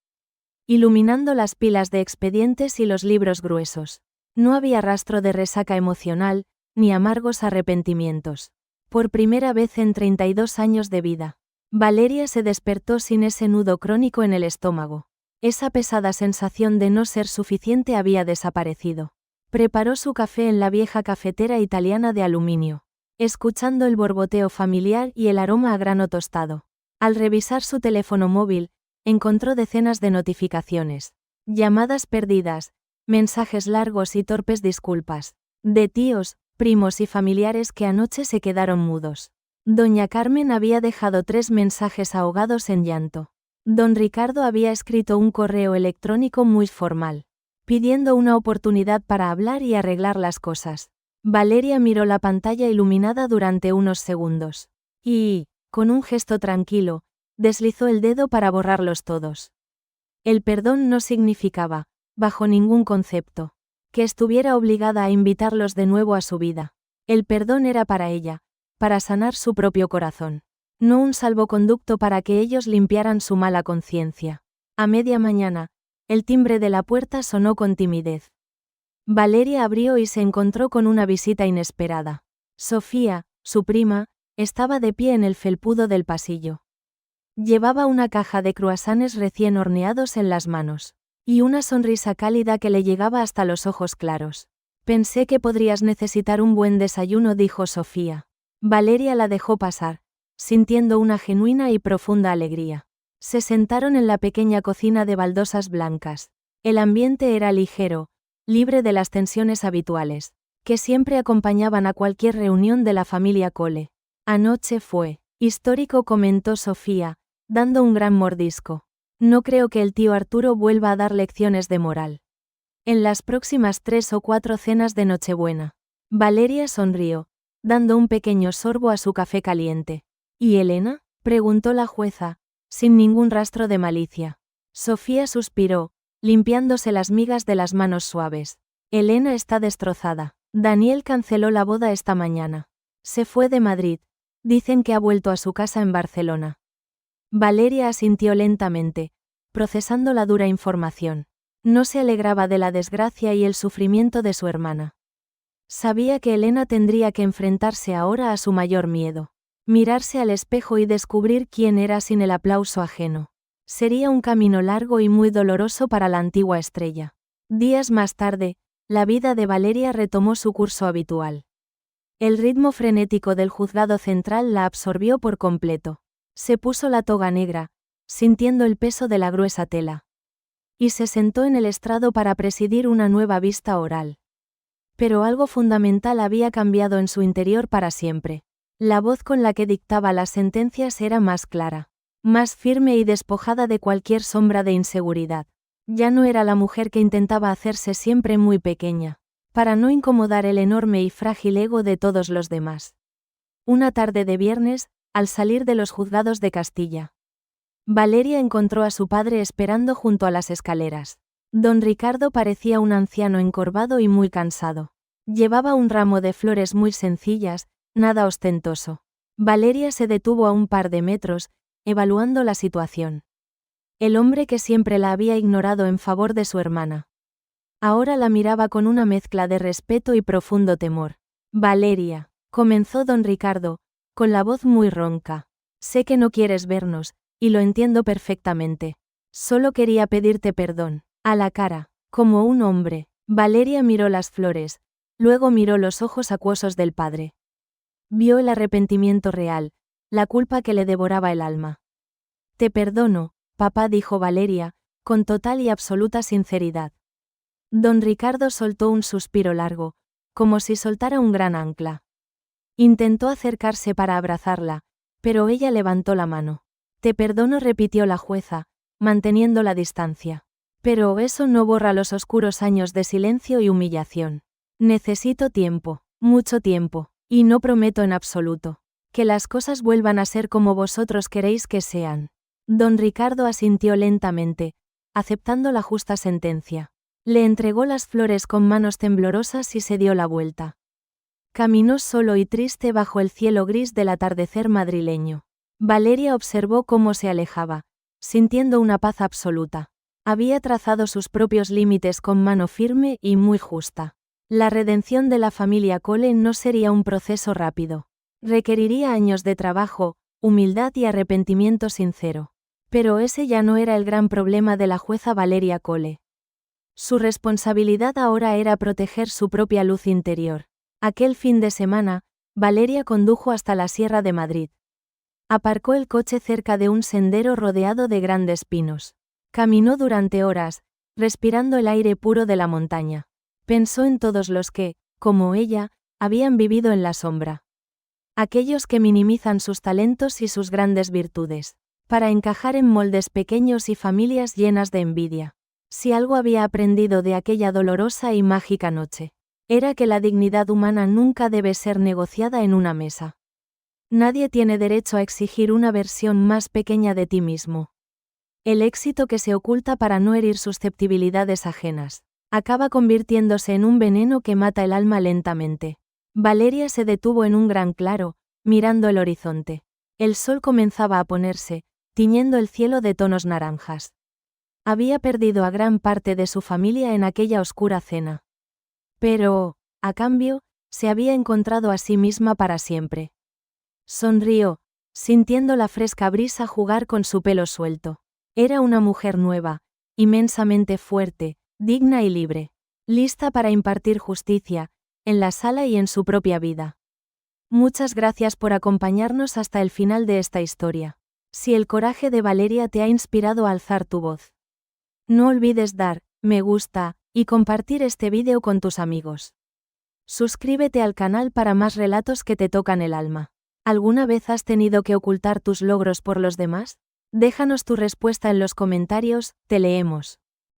A: iluminando las pilas de expedientes y los libros gruesos. No había rastro de resaca emocional, ni amargos arrepentimientos. Por primera vez en 32 años de vida, Valeria se despertó sin ese nudo crónico en el estómago. Esa pesada sensación de no ser suficiente había desaparecido. Preparó su café en la vieja cafetera italiana de aluminio, escuchando el borboteo familiar y el aroma a grano tostado. Al revisar su teléfono móvil, encontró decenas de notificaciones, llamadas perdidas, mensajes largos y torpes disculpas, de tíos, primos y familiares que anoche se quedaron mudos. Doña Carmen había dejado 3 mensajes ahogados en llanto. Don Ricardo había escrito un correo electrónico muy formal, pidiendo una oportunidad para hablar y arreglar las cosas. Valeria miró la pantalla iluminada durante unos segundos. Y, con un gesto tranquilo, deslizó el dedo para borrarlos todos. El perdón no significaba, bajo ningún concepto, que estuviera obligada a invitarlos de nuevo a su vida. El perdón era para ella, para sanar su propio corazón. No un salvoconducto para que ellos limpiaran su mala conciencia. A media mañana, el timbre de la puerta sonó con timidez. Valeria abrió y se encontró con una visita inesperada. Sofía, su prima, estaba de pie en el felpudo del pasillo. Llevaba una caja de croissants recién horneados en las manos, y una sonrisa cálida que le llegaba hasta los ojos claros. Pensé que podrías necesitar un buen desayuno, dijo Sofía. Valeria la dejó pasar, sintiendo una genuina y profunda alegría. Se sentaron en la pequeña cocina de baldosas blancas. El ambiente era ligero, libre de las tensiones habituales, que siempre acompañaban a cualquier reunión de la familia Cole. Anoche fue histórico, comentó Sofía, dando un gran mordisco. No creo que el tío Arturo vuelva a dar lecciones de moral. En las próximas 3 o 4 cenas de Nochebuena. Valeria sonrió, dando un pequeño sorbo a su café caliente. ¿Y Elena?, preguntó la jueza, sin ningún rastro de malicia. Sofía suspiró, limpiándose las migas de las manos suaves. Elena está destrozada. Daniel canceló la boda esta mañana. Se fue de Madrid. Dicen que ha vuelto a su casa en Barcelona. Valeria asintió lentamente, procesando la dura información. No se alegraba de la desgracia y el sufrimiento de su hermana. Sabía que Elena tendría que enfrentarse ahora a su mayor miedo. Mirarse al espejo y descubrir quién era sin el aplauso ajeno. Sería un camino largo y muy doloroso para la antigua estrella. Días más tarde, la vida de Valeria retomó su curso habitual. El ritmo frenético del juzgado central la absorbió por completo. Se puso la toga negra, sintiendo el peso de la gruesa tela. Y se sentó en el estrado para presidir una nueva vista oral. Pero algo fundamental había cambiado en su interior para siempre. La voz con la que dictaba las sentencias era más clara, más firme y despojada de cualquier sombra de inseguridad. Ya no era la mujer que intentaba hacerse siempre muy pequeña, para no incomodar el enorme y frágil ego de todos los demás. Una tarde de viernes, al salir de los juzgados de Castilla, Valeria encontró a su padre esperando junto a las escaleras. Don Ricardo parecía un anciano encorvado y muy cansado. Llevaba un ramo de flores muy sencillas, nada ostentoso. Valeria se detuvo a un par de metros, evaluando la situación. El hombre que siempre la había ignorado en favor de su hermana. Ahora la miraba con una mezcla de respeto y profundo temor. Valeria, comenzó don Ricardo, con la voz muy ronca. Sé que no quieres vernos, y lo entiendo perfectamente. Solo quería pedirte perdón. A la cara, como un hombre. Valeria miró las flores, luego miró los ojos acuosos del padre. Vio el arrepentimiento real, la culpa que le devoraba el alma. Te perdono, papá, dijo Valeria, con total y absoluta sinceridad. Don Ricardo soltó un suspiro largo, como si soltara un gran ancla. Intentó acercarse para abrazarla, pero ella levantó la mano. Te perdono, repitió la jueza, manteniendo la distancia. Pero eso no borra los oscuros años de silencio y humillación. Necesito tiempo, mucho tiempo, y no prometo en absoluto que las cosas vuelvan a ser como vosotros queréis que sean. Don Ricardo asintió lentamente, aceptando la justa sentencia. Le entregó las flores con manos temblorosas y se dio la vuelta. Caminó solo y triste bajo el cielo gris del atardecer madrileño. Valeria observó cómo se alejaba, sintiendo una paz absoluta. Había trazado sus propios límites con mano firme y muy justa. La redención de la familia Cole no sería un proceso rápido. Requeriría años de trabajo, humildad y arrepentimiento sincero. Pero ese ya no era el gran problema de la jueza Valeria Cole. Su responsabilidad ahora era proteger su propia luz interior. Aquel fin de semana, Valeria condujo hasta la Sierra de Madrid. Aparcó el coche cerca de un sendero rodeado de grandes pinos. Caminó durante horas, respirando el aire puro de la montaña. Pensó en todos los que, como ella, habían vivido en la sombra. Aquellos que minimizan sus talentos y sus grandes virtudes, para encajar en moldes pequeños y familias llenas de envidia. Si algo había aprendido de aquella dolorosa y mágica noche, era que la dignidad humana nunca debe ser negociada en una mesa. Nadie tiene derecho a exigir una versión más pequeña de ti mismo. El éxito que se oculta para no herir susceptibilidades ajenas, acaba convirtiéndose en un veneno que mata el alma lentamente. Valeria se detuvo en un gran claro, mirando el horizonte. El sol comenzaba a ponerse, tiñendo el cielo de tonos naranjas. Había perdido a gran parte de su familia en aquella oscura cena. Pero, a cambio, se había encontrado a sí misma para siempre. Sonrió, sintiendo la fresca brisa jugar con su pelo suelto. Era una mujer nueva, inmensamente fuerte, digna y libre, lista para impartir justicia, en la sala y en su propia vida. Muchas gracias por acompañarnos hasta el final de esta historia. Si el coraje de Valeria te ha inspirado a alzar tu voz, no olvides dar me gusta y compartir este vídeo con tus amigos. Suscríbete al canal para más relatos que te tocan el alma. ¿Alguna vez has tenido que ocultar tus logros por los demás? Déjanos tu respuesta en los comentarios, te leemos.